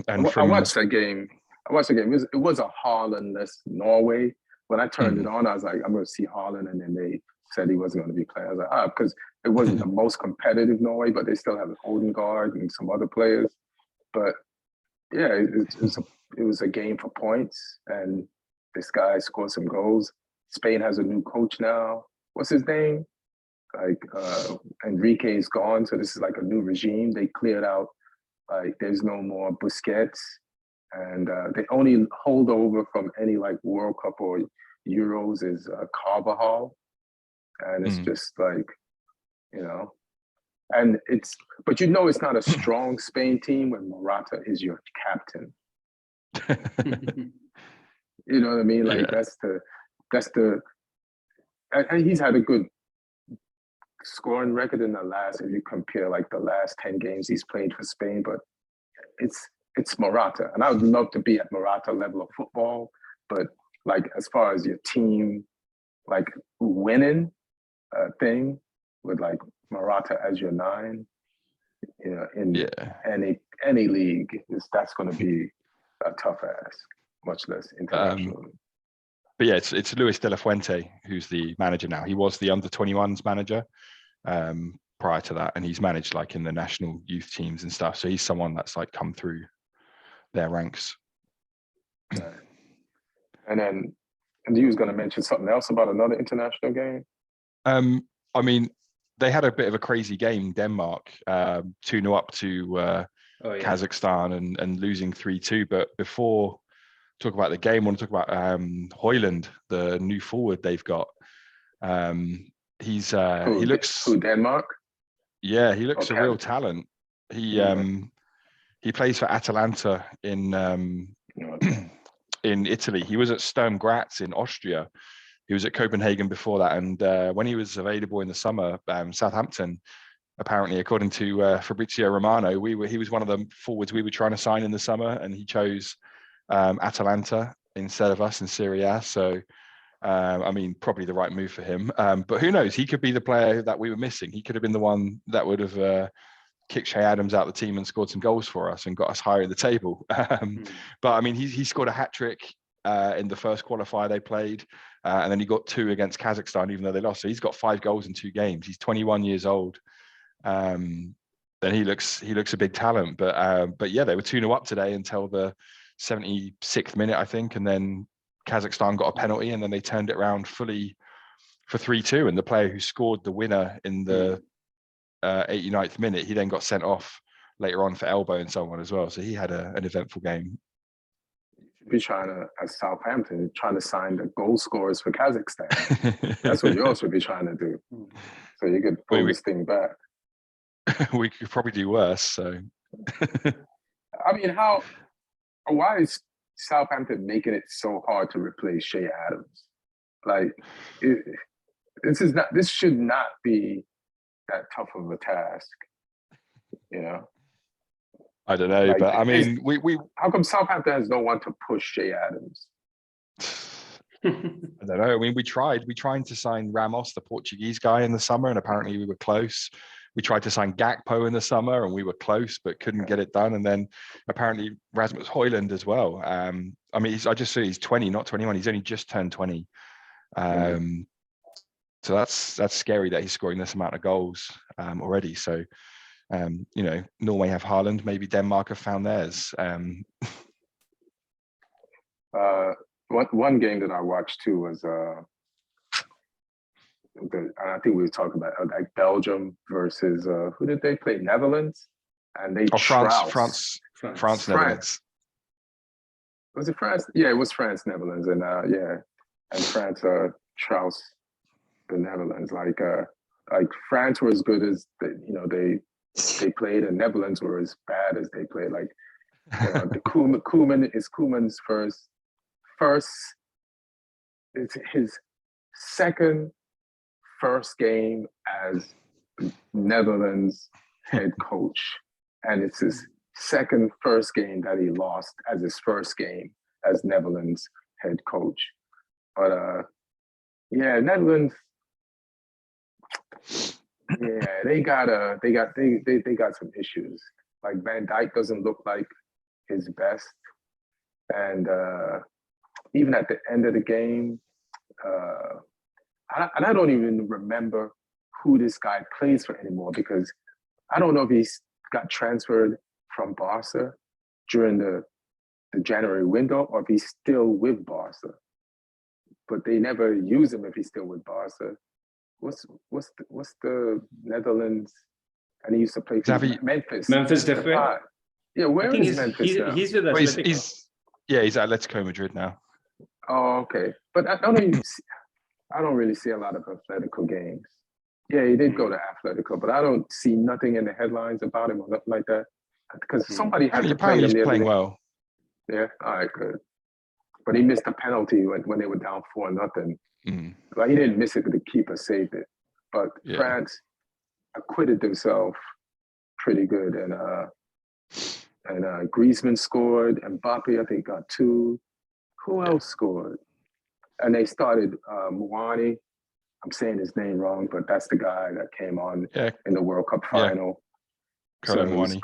I watched that game. It was a Haaland-less Norway. When I turned it on, I was like, I'm going to see Haaland, and then they said he wasn't going to be playing. I was like, because it wasn't the most competitive Norway, but they still have Odegaard and some other players. But yeah, it was a game for points, and this guy scored some goals. Spain has a new coach now. What's his name? Like Enrique is gone, so this is like a new regime. They cleared out, like, there's no more Busquets, and the only holdover from any like World Cup or Euros is Carvajal, and it's just like, you know, and but you know it's not a strong Spain team when Morata is your captain. You know what I mean? Like, that's the, and he's had a good scoring record in the last, if you compare like the last 10 games he's played for Spain, but it's Morata. And I would love to be at Morata level of football, but like, as far as your team, like, winning thing with like Morata as your 9, you know, in any league, that's going to be a tough ask, much less internationally. But yeah, it's Luis de la Fuente who's the manager now. He was the under-21s manager prior to that, and he's managed like in the national youth teams and stuff. So he's someone that's like come through their ranks. Right. And you was going to mention something else about another international game? I mean, they had a bit of a crazy game, Denmark, 2-0 up to Kazakhstan and losing 3-2. But before talk about the game, I want to talk about Højlund, the new forward they've got. He looks Denmark. Yeah, he looks a real talent. He plays for Atalanta in Italy. He was at Sturm Graz in Austria. He was at Copenhagen before that, and when he was available in the summer, Southampton, apparently, according to Fabrizio Romano, he was one of the forwards we were trying to sign in the summer, and he chose Atalanta instead of us in Serie A. So, I mean, probably the right move for him. But who knows? He could be the player that we were missing. He could have been the one that would have kicked Shea Adams out of the team and scored some goals for us and got us higher in the table. But I mean, he scored a hat-trick in the first qualifier they played, and then he got 2 against Kazakhstan, even though they lost. So he's got 5 goals in 2 games. He's 21 years old. Then he looks a big talent. But yeah, they were 2-0 up today until the 76th minute, I think, and then Kazakhstan got a penalty, and then they turned it around fully for 3-2. And the player who scored the winner in the 89th minute, he then got sent off later on for elbow and so on as well. So he had an eventful game. Be trying to, at Southampton, trying to sign the goal scorers for Kazakhstan. That's what you also be trying to do. So you could pull this thing back. We could probably do worse. So, I mean, why is Southampton making it so hard to replace Shea Adams? Like, this should not be that tough of a task, you know? I don't know, like, but I mean, we how come Southampton has no one to push Shea Adams? I don't know. I mean, we tried to sign Ramos, the Portuguese guy, in the summer, and apparently we were close. We tried to sign Gakpo in the summer, and we were close, but couldn't get it done. And then apparently Rasmus Højlund as well. I mean, I just see he's 20, not 21. He's only just turned 20. So that's scary that he's scoring this amount of goals already. So Norway have Haaland, maybe Denmark have found theirs. One game that I watched too was I think we were talking about like Belgium versus who did they play? Netherlands, and they France, Netherlands. Was it France? Yeah, it was France, Netherlands, and and France trounced the Netherlands. Like France were as good as they played, and Netherlands were as bad as they played. Like the Koeman's it's his second first game as Netherlands head coach, and it's his first game that he lost as his first game as Netherlands head coach. But Netherlands, they got some issues. Like Van Dijk doesn't look like his best, and even at the end of the game, I don't even remember who this guy plays for anymore, because I don't know if he's got transferred from Barca during the January window or if he's still with Barca. But they never use him if he's still with Barca. What's the Netherlands? And he used to play for Memphis. Memphis Depay. Yeah, where is Memphis now? He's with Atletico. He's at Atletico Madrid now. Oh, okay. But I don't really see a lot of Atletico games. Yeah, he did go to Atletico, but I don't see nothing in the headlines about him or nothing like that. Because somebody had to play him. He's playing well. Yeah, all right, good. But he missed a penalty when they were down 4-0. Like, he didn't miss it, but the keeper saved it. But France acquitted themselves pretty good, and Griezmann scored, and Mbappe I think got 2. Who else scored? And they started Muani. I'm saying his name wrong, but that's the guy that came on in the World Cup final. Kolo Muani.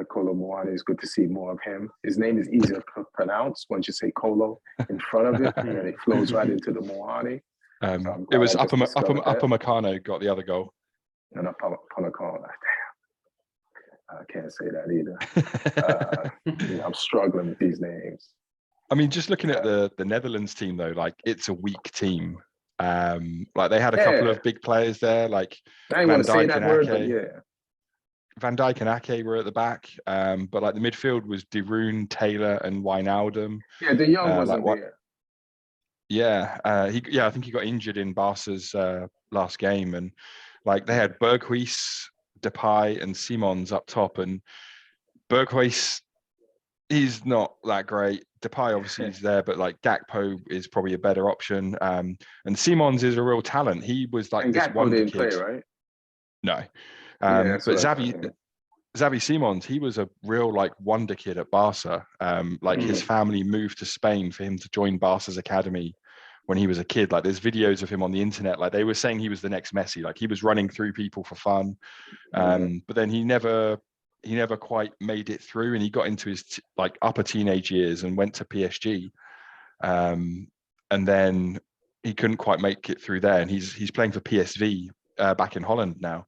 Kolo Muani. It's good to see more of him. His name is easier to pronounce once you say Kolo in front of it, and then it flows right into the Muani. It was Upamecano got the other goal. And Upamecano. I can't say that either. I'm struggling with these names. I mean, just looking at the Netherlands team though, like it's a weak team. Like they had a couple of big players there, like Van Dijk and Ake. Van Dijk and Ake were at the back, but like the midfield was De Roon, Taylor, and Wijnaldum. Yeah, De Jong wasn't there. Yeah, I think he got injured in Barca's last game, and like they had Berghuis, Depay, and Simons up top, and Berghuis, he's not that great. Depay obviously is there, but like Gakpo is probably a better option. And Simons is a real talent. He was like this wonder kid. Play, right? No, but Xavi Simons, he was a real like wonder kid at Barca. His family moved to Spain for him to join Barca's academy when he was a kid. Like there's videos of him on the internet. Like they were saying he was the next Messi. Like he was running through people for fun. But then he never quite made it through, and he got into his upper teenage years and went to PSG, and then he couldn't quite make it through there, and he's playing for PSV back in Holland now,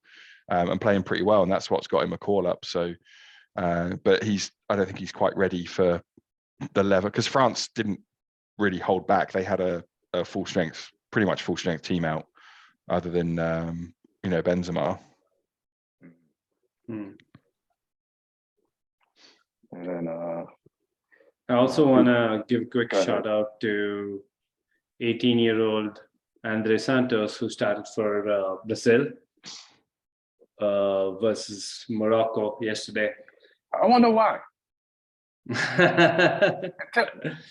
and playing pretty well, and that's what's got him a call up. So but I don't think he's quite ready for the level, because France didn't really hold back. They had a pretty much full strength team out, other than Benzema. And then I also want to give a quick shout out to 18-year-old Andre Santos, who started for Brazil versus Morocco yesterday. I wonder why.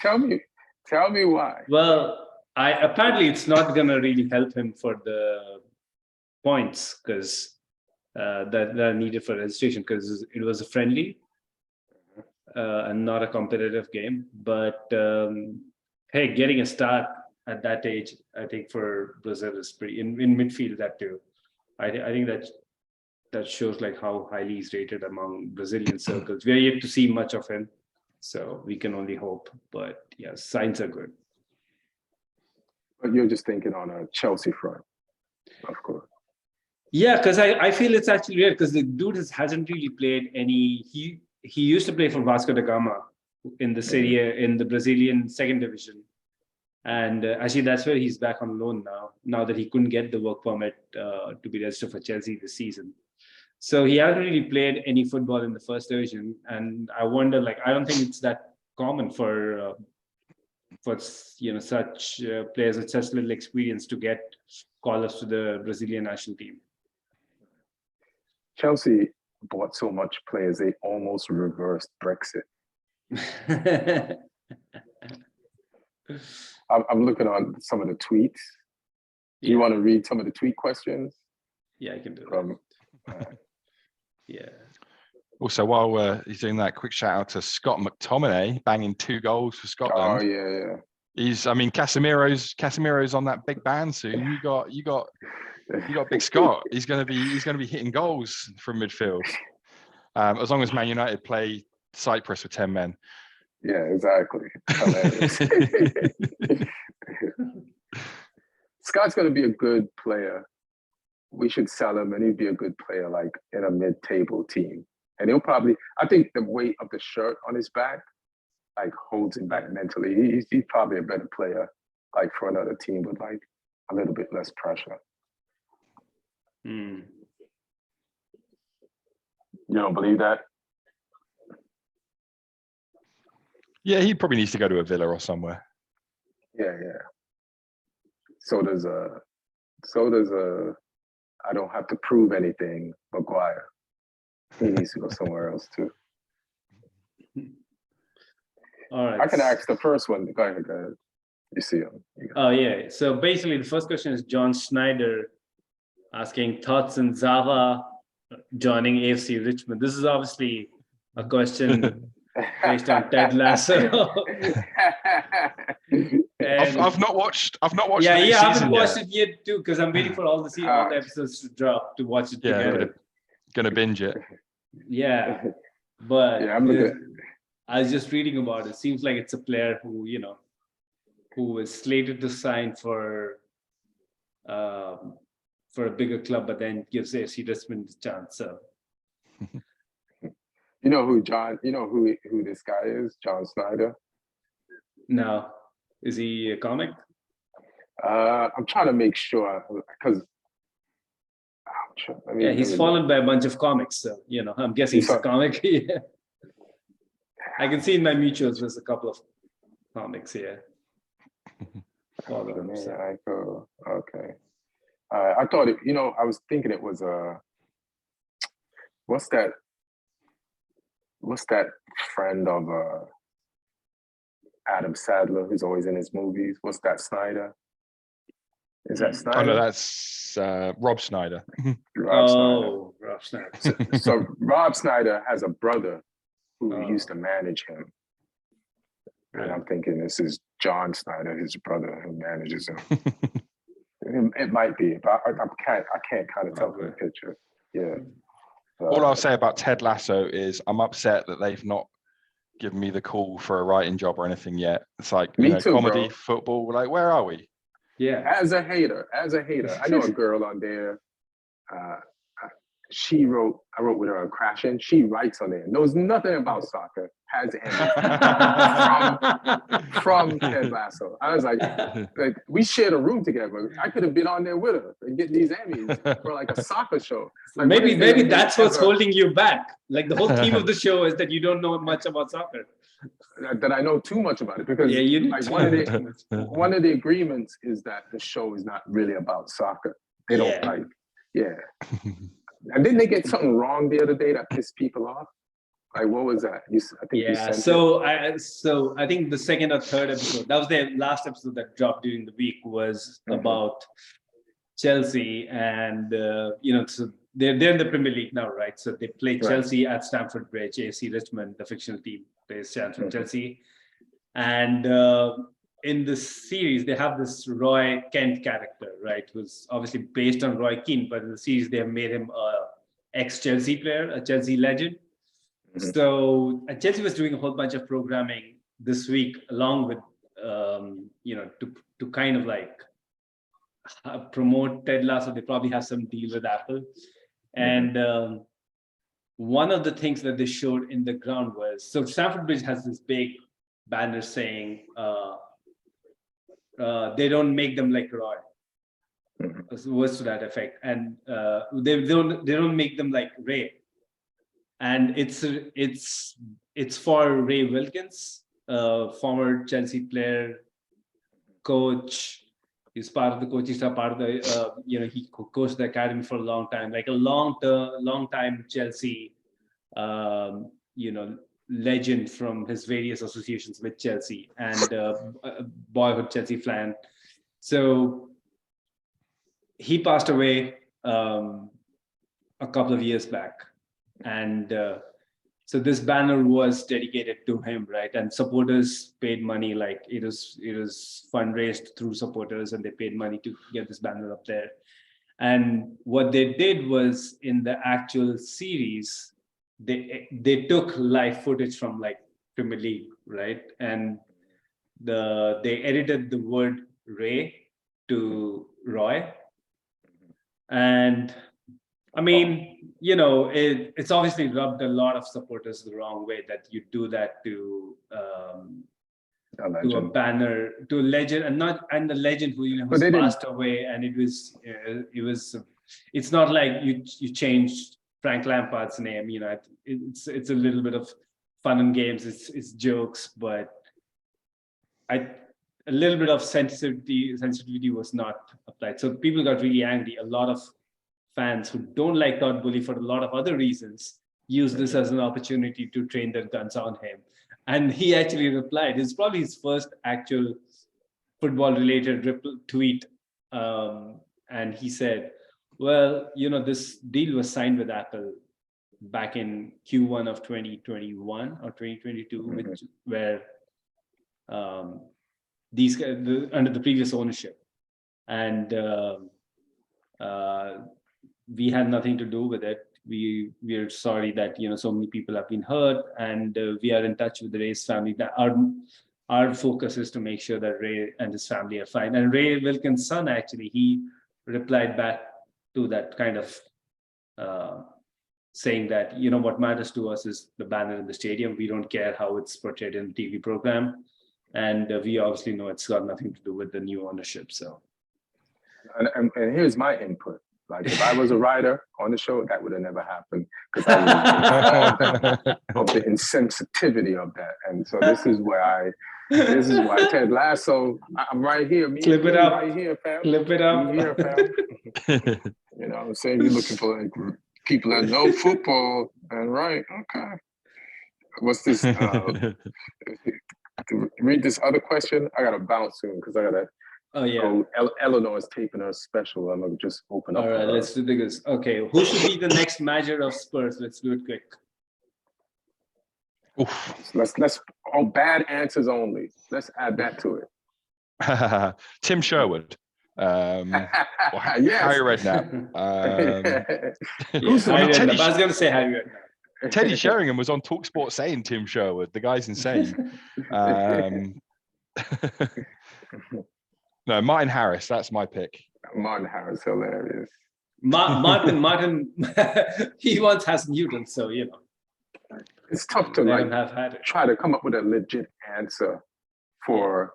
Tell me why. Well, apparently it's not going to really help him for the points, because that are needed for registration, because it was a friendly. And not a competitive game, but hey, getting a start at that age, I think for Brazil is pretty in midfield. That too, I think that shows like how highly he's rated among Brazilian circles. We are yet to see much of him, so we can only hope. But yeah, signs are good. But you're just thinking on a Chelsea front, of course. Yeah, because I feel it's actually weird because the dude hasn't really played any. He used to play for Vasco da Gama in the Serie A, in the Brazilian second division, and actually that's where he's back on loan now. Now that he couldn't get the work permit to be registered for Chelsea this season, so he hasn't really played any football in the first division. And I wonder, like, I don't think it's that common for such players with such little experience to get call-ups to the Brazilian national team. Chelsea bought so much players, they almost reversed Brexit. I'm looking on some of the tweets. Do you want to read some of the tweet questions? Yeah, I can do that. Yeah. Also, while he's doing that, quick shout out to Scott McTominay banging 2 goals for Scotland. Oh yeah. Casemiro's on that big ban soon. You got Big Scott. He's gonna be hitting goals from midfield. As long as Man United play Cyprus with 10 men. Yeah, exactly. Hilarious. Scott's gonna be a good player. We should sell him, and he'd be a good player, like in a mid-table team. And he'll probably, I think the weight of the shirt on his back, like, holds him back mentally. He's probably a better player, like, for another team with like a little bit less pressure. Mm. You don't believe that? Yeah, he probably needs to go to a Villa or somewhere. Yeah. So does I don't have to prove anything, Maguire. He needs to go somewhere else too. All right. I can ask the first one. Go ahead. You see him. Oh yeah. So basically, the first question is John Schneider asking thoughts on Zaha joining AFC Richmond. This is obviously a question based on Ted Lasso. I've not watched. Yeah, I haven't watched yet. it yet too because I'm waiting for all the episodes to drop to watch it together. Gonna binge it. Yeah, but yeah, I was just reading about it. Seems like it's a player who is slated to sign for a bigger club, but then gives AFC Richmond a chance. So. You know who this guy is? John Snyder? No. Is he a comic? I'm trying to make sure because he's followed by a bunch of comics. So I'm guessing he's a comic. Yeah. I can see in my mutuals there's a couple of comics here. Okay. I thought it. I was thinking it was what's that friend of Adam Sandler who's always in his movies? What's that, Snyder? Is that Snyder? Oh no, that's Rob Snyder. Rob Snyder. So Rob Snyder has a brother who used to manage him. And I'm thinking this is John Snyder, his brother, who manages him. It might be, but I can't kind of tell from the picture. Yeah. All I'll say about Ted Lasso is I'm upset that they've not given me the call for a writing job or anything yet. It's like too, comedy, bro. football. Like, where are we? Yeah. As a hater, I know a girl on there. I wrote with her on Crashing. She writes on there, knows nothing about soccer, has Emmys from Ted Lasso. I was like, we shared a room together. I could have been on there with her and get these Emmys for like a soccer show. Like, maybe that's what's holding you back. Like the whole theme of the show is that you don't know much about soccer. That I know too much about it because one of the agreements is that the show is not really about soccer. They don't And didn't they get something wrong the other day that pissed people off? Like, what was that? So I think the second or third episode, that was their last episode that dropped during the week, was about Chelsea, and so they're in the Premier League now, right? So they play Chelsea at Stamford Bridge. AFC Richmond, the fictional team, plays Chelsea, and in this series they have this Roy Kent character, right? Who's obviously based on Roy Keane, but in the series they have made him a ex-Chelsea player, a Chelsea legend. So Chelsea was doing a whole bunch of programming this week, along with to kind of like promote Ted Lasso. They probably have some deal with Apple. And one of the things that they showed in the ground was, so Stamford Bridge has this big banner saying, they don't make them like Roy. Words to that effect. And they don't make them like Ray. And it's for Ray Wilkins, former Chelsea player, coach. He's part of the coaching staff, part of the he coached the academy for a long time, like a long time Chelsea legend from his various associations with Chelsea, and boyhood Chelsea fan. So he passed away a couple of years back, and so this banner was dedicated to him, right? And supporters paid money, like it was fundraised through supporters, and they paid money to get this banner up there. And what they did was, in the actual series, they took live footage from like Premier League, right? And they edited the word Ray to Roy. And I mean, it's obviously rubbed a lot of supporters the wrong way that you do that to a banner, to a legend, and the legend who's passed away. And it's not like you changed Frank Lampard's name. It's a little bit of fun and games. It's jokes, but a little bit of sensitivity was not applied. So people got really angry. A lot of fans who don't like Todd Boehly for a lot of other reasons use this as an opportunity to train their guns on him. And he actually replied. It's probably his first actual football-related tweet. And he said, well, this deal was signed with Apple back in Q1 of 2021 or 2022, where these guys, under the previous ownership. And we had nothing to do with it. We are sorry that so many people have been hurt, and we are in touch with the Ray's family. That our focus is to make sure that Ray and his family are fine. And Ray Wilkins' son, actually, he replied back to that, kind of saying that what matters to us is the banner in the stadium. We don't care how it's portrayed in the TV program, and we obviously know it's got nothing to do with the new ownership. So, and here's my input. Like, if I was a writer on the show, that would have never happened, because of the insensitivity of that. And so this is why Ted Lasso, I'm right here. Clip it up. Right here, fam. Clip it up. Here, fam. I'm saying you're looking for like people that know football, and right, okay. What's this? To read this other question, I gotta bounce soon because I gotta. Oh yeah. Eleanor is taping her special. I'm gonna just open up. All right, let's do this. Okay, who should be the next manager of Spurs? Let's do it quick. Oof. Let's bad answers only. Let's add that to it. Tim Sherwood. Yes. Harry Redknapp. I was going to say Harry Redknapp. Teddy Sheringham was on TalkSport saying Tim Sherwood. The guy's insane. No, Martin Harris. That's my pick. Martin Harris, hilarious. Martin. He once has Newton, so it's tough to try to come up with a legit answer for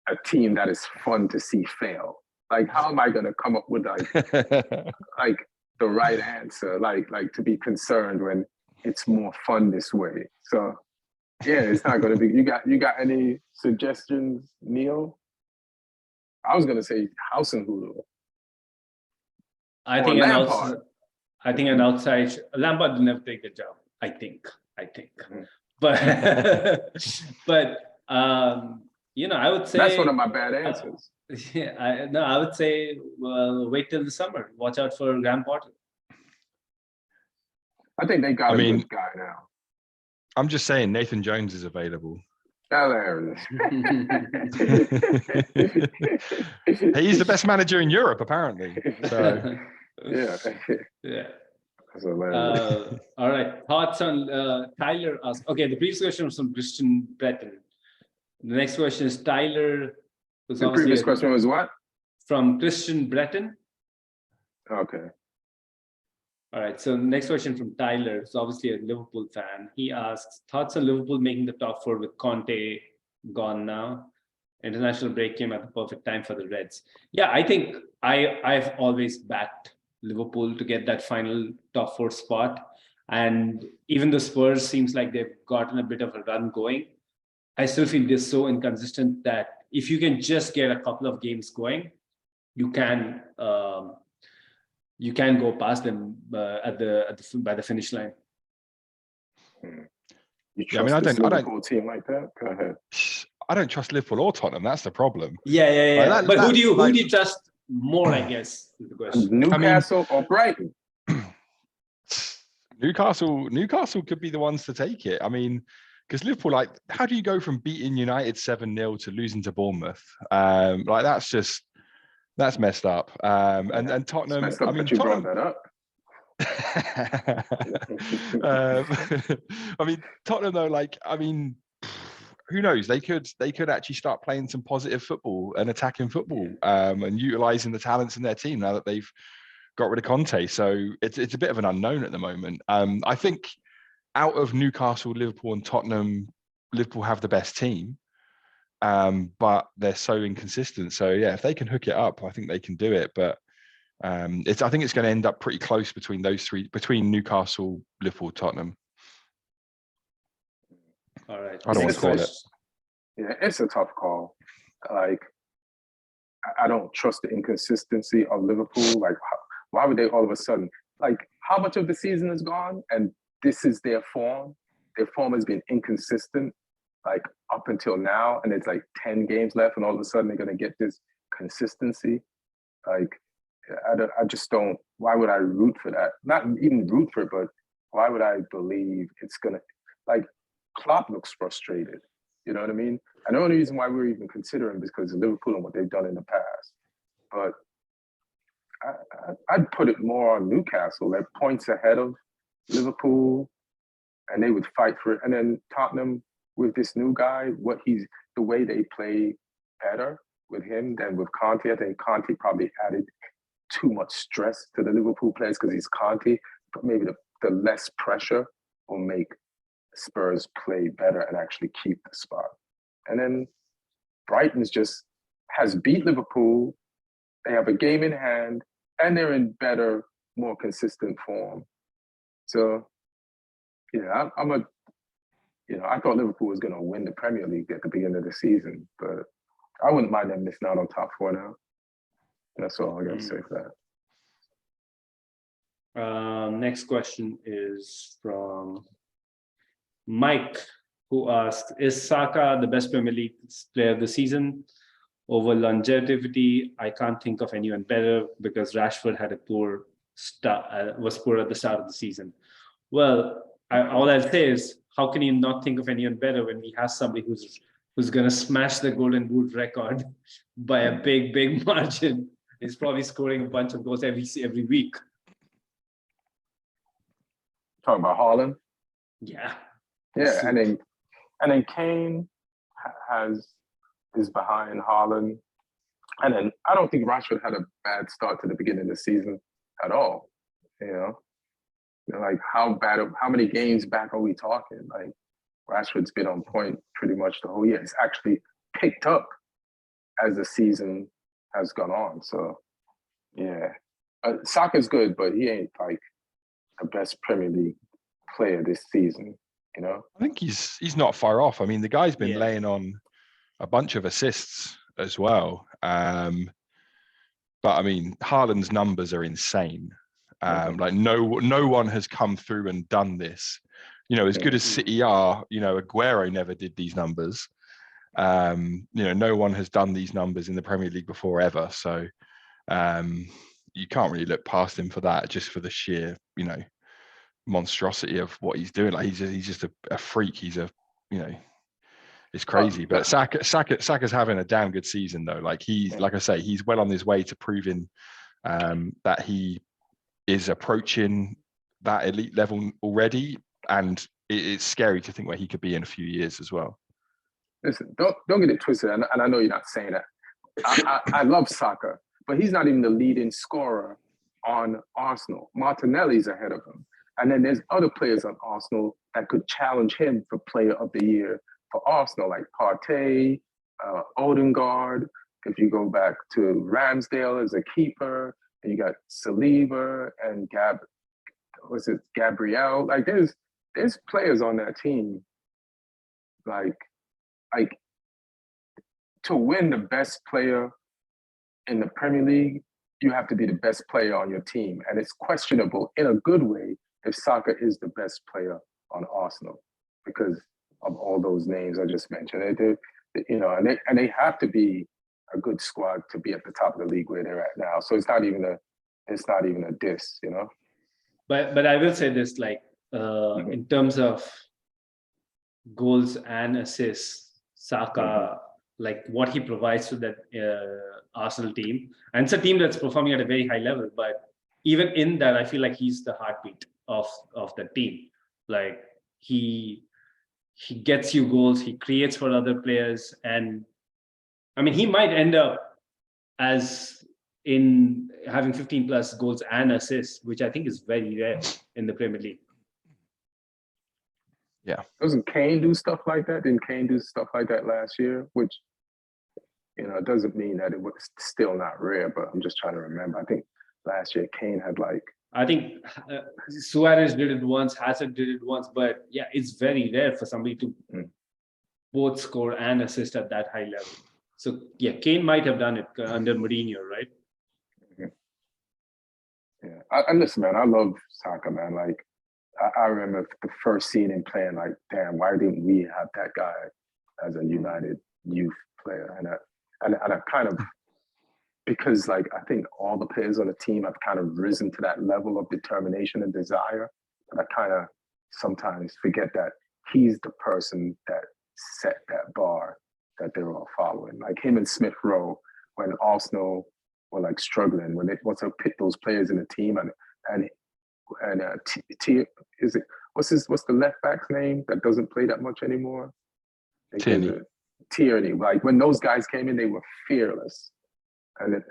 a team that is fun to see fail. Like, how am I going to come up with like the right answer? Like to be concerned when it's more fun this way. So yeah, it's not going to be. You got any suggestions, Neil? I was going to say House and Hulu. I think an outside Lampard will never take the job. I think. Mm-hmm. But I would say that's one of my bad answers. I would say, well, wait till the summer. Watch out for Graham Potter. I think they got a good guy now. I'm just saying Nathan Jones is available. Hilarious. He's the best manager in Europe, apparently. So. Yeah. That's hilarious. All right. Thoughts on Tyler asked. Okay, the previous question was from Christian Breton. The next question is Tyler. The previous question was what? from Christian Breton. Okay. All right, so next question from Tyler, who's obviously a Liverpool fan. He asks, thoughts on Liverpool making the top four with Conte gone now? International break came at the perfect time for the Reds. Yeah, I think I've always backed Liverpool to get that final top four spot. And even the Spurs seems like they've gotten a bit of a run going. I still feel they're so inconsistent that if you can just get a couple of games going, you can go past them by the finish line. You trust I this don't Liverpool team like that? Go ahead. I don't trust Liverpool or Tottenham. That's the problem. Yeah. But who do you trust more? I guess is the question. Newcastle or Brighton? Newcastle could be the ones to take it. I mean, because Liverpool, like, how do you go from beating United 7-0 to losing to Bournemouth? Like, that's messed up. And Tottenham, It's messed up I mean, that you Tottenham. brought that up. I mean, Tottenham though, like, I mean, who knows? They could actually start playing some positive football and attacking football, and utilizing the talents in their team now that they've got rid of Conte. So it's a bit of an unknown at the moment. I think out of Newcastle, Liverpool, and Tottenham, Liverpool have the best team, but they're so inconsistent. So yeah, if they can hook it up, I think they can do it. But I think it's going to end up pretty close between those three, between Newcastle, Liverpool, Tottenham. All right. I don't want to call it. Yeah, it's a tough call. Like, I don't trust the inconsistency of Liverpool. Like, why would they all of a sudden, like, how much of the season is gone and this is their form? Their form has been inconsistent, like, up until now, and it's like 10 games left, and all of a sudden they're going to get this consistency. Like, I just don't, why would I root for that? Not even root for it, but why would I believe it's going to, like, Klopp looks frustrated. You know what I mean? And the only reason why we're even considering is because of Liverpool and what they've done in the past. But I'd put it more on Newcastle. They're points ahead of Liverpool, and they would fight for it. And then Tottenham with this new guy, the way they play better with him than with Conte. I think Conte probably added too much stress to the Liverpool players because he's Conte. But maybe the less pressure will make Spurs play better and actually keep the spot. And then Brighton's just has beat Liverpool. They have a game in hand, and they're in better, more consistent form. So, yeah, I thought Liverpool was going to win the Premier League at the beginning of the season, but I wouldn't mind them missing out on top four now. That's all I got to say for that. Next question is from Mike, who asked, is Saka the best Premier League player of the season? Over longevity, I can't think of anyone better because Rashford had a poor start, was poor at the start of the season. Well, all I'll say is, how can you not think of anyone better when we have somebody who's going to smash the Golden Boot record by a big margin? He's probably scoring a bunch of goals every week. Talking about Haaland? Yeah. Yeah, and then Kane is behind Haaland. And then I don't think Rashford had a bad start to the beginning of the season at all. You know? Like, how many games back are we talking? Like, Rashford's been on point pretty much the whole year. It's actually picked up as the season has gone on. So, yeah. Saka's good, but he ain't like the best Premier League player this season, you know? I think he's not far off. I mean, the guy's been laying on a bunch of assists as well. But I mean, Haaland's numbers are insane. Like no one has come through and done this. You know, as good as City are, you know, Aguero never did these numbers. You know, no one has done these numbers in the Premier League before ever. So you can't really look past him for that, just for the sheer, you know, monstrosity of what he's doing. Like he's just a freak. He's it's crazy. But Saka's having a damn good season though. Like like I say, he's well on his way to proving that he is approaching that elite level already, and it's scary to think where he could be in a few years as well. Listen, don't get it twisted, and I know you're not saying that. I love Saka, but he's not even the leading scorer on Arsenal. Martinelli's ahead of him. And then there's other players on Arsenal that could challenge him for player of the year for Arsenal, like Partey, Odegaard. If you go back to Ramsdale as a keeper, and you got Saliba and Gabriel. Like there's players on that team. Like to win the best player in the Premier League, you have to be the best player on your team. And it's questionable in a good way if Saka is the best player on Arsenal because of all those names I just mentioned. And they have to be a good squad to be at the top of the league where they're at now. So it's not even a diss, you know. But I will say this, like in terms of goals and assists, Saka, like what he provides to that Arsenal team, and it's a team that's performing at a very high level. But even in that, I feel like he's the heartbeat of the team. Like he gets you goals, he creates for other players, and I mean he might end up as in having 15 plus goals and assists, which I think is very rare in the Premier League. Yeah. Doesn't Kane do stuff like that? Didn't Kane do stuff like that last year? Which, it doesn't mean that it was still not rare, but I'm just trying to remember. I think last year Kane had I think Suarez did it once, Hazard did it once, but yeah, it's very rare for somebody to both score and assist at that high level. So yeah, Kane might have done it under Mourinho, right? Yeah, and listen, man, I love Saka, man. Like, I remember the first seeing him playing. Like, damn, why didn't we have that guy as a United youth player? And I kind of, because like I think all the players on the team have kind of risen to that level of determination and desire. And I kind of sometimes forget that he's the person that set that bar that they're all following. Like him and Smith Rowe, when Arsenal were like struggling, when they want to pick those players in the team, and what's the left back's name that doesn't play that much anymore? Tierney. Like when those guys came in, they were fearless. And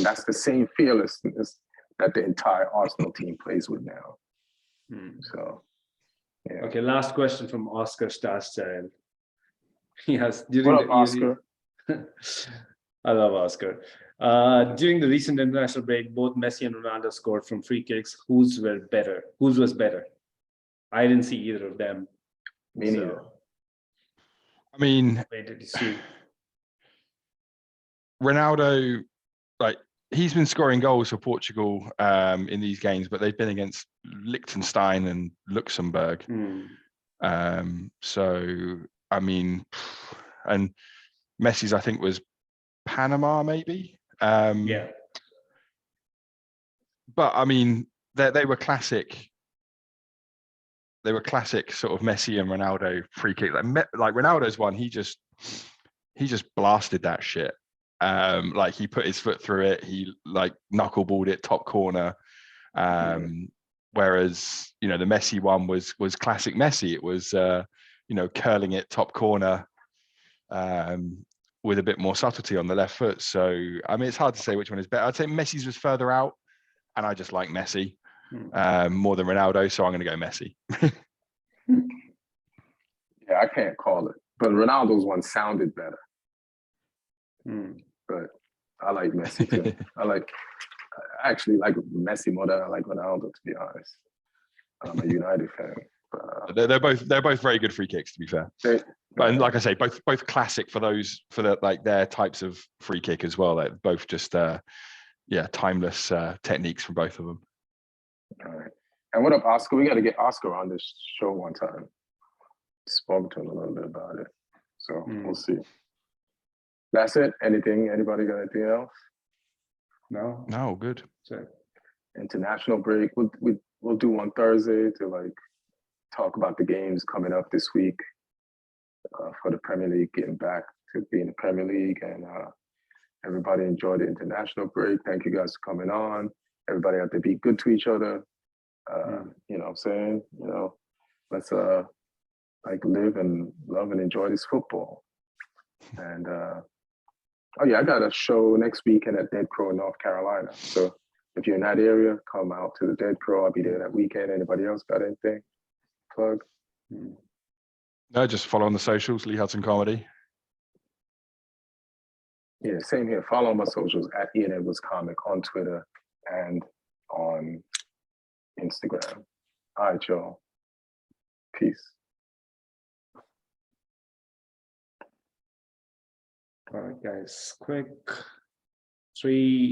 that's the same fearlessness that the entire Arsenal team plays with now. So, yeah. Okay, last question from Oscar Starstyle. Yes, what up, Oscar? I love Oscar. During the recent international break, both Messi and Ronaldo scored from free kicks. Whose was better? I didn't see either of them. Me neither. I mean, where did you see? Ronaldo, like he's been scoring goals for Portugal in these games, but they've been against Liechtenstein and Luxembourg. So I mean, and Messi's I think was Panama maybe. Yeah. But I mean, they were classic. They were classic sort of Messi and Ronaldo free kick. Like Ronaldo's one, he just blasted that shit. Like he put his foot through it. He like knuckleballed it top corner. Whereas the Messi one was classic Messi. It was curling it top corner with a bit more subtlety on the left foot. So I mean, it's hard to say which one is better. I'd say Messi's was further out, and I just like Messi more than Ronaldo. So I'm going to go Messi. Yeah, I can't call it, but Ronaldo's one sounded better. But I like Messi too. I actually like Messi more than I like Ronaldo, to be honest. I'm a United fan. But, they're both very good free kicks, to be fair. But like I say, both classic for their types of free kick as well. Like both just timeless techniques from both of them. All right. And what up, Oscar? We got to get Oscar on this show one time. Spoke to him a little bit about it. So we'll see. That's it. Anybody got anything else? No, good. So, international break. We'll do one Thursday to talk about the games coming up this week for the Premier League, getting back to being the Premier League, and everybody enjoy the international break. Thank you guys for coming on. Everybody have to be good to each other. You know what I'm saying? Let's live and love and enjoy this football. And Oh yeah, I got a show next weekend at Dead Crow, North Carolina. So if you're in that area, come out to the Dead Crow. I'll be there that weekend. Anybody else got anything? Plug? No, just follow on the socials, Lee Hudson Comedy. Yeah, same here. Follow my socials at Ian Edwards Comic on Twitter and on Instagram. All right, y'all. Peace. All right, guys. Quick 3.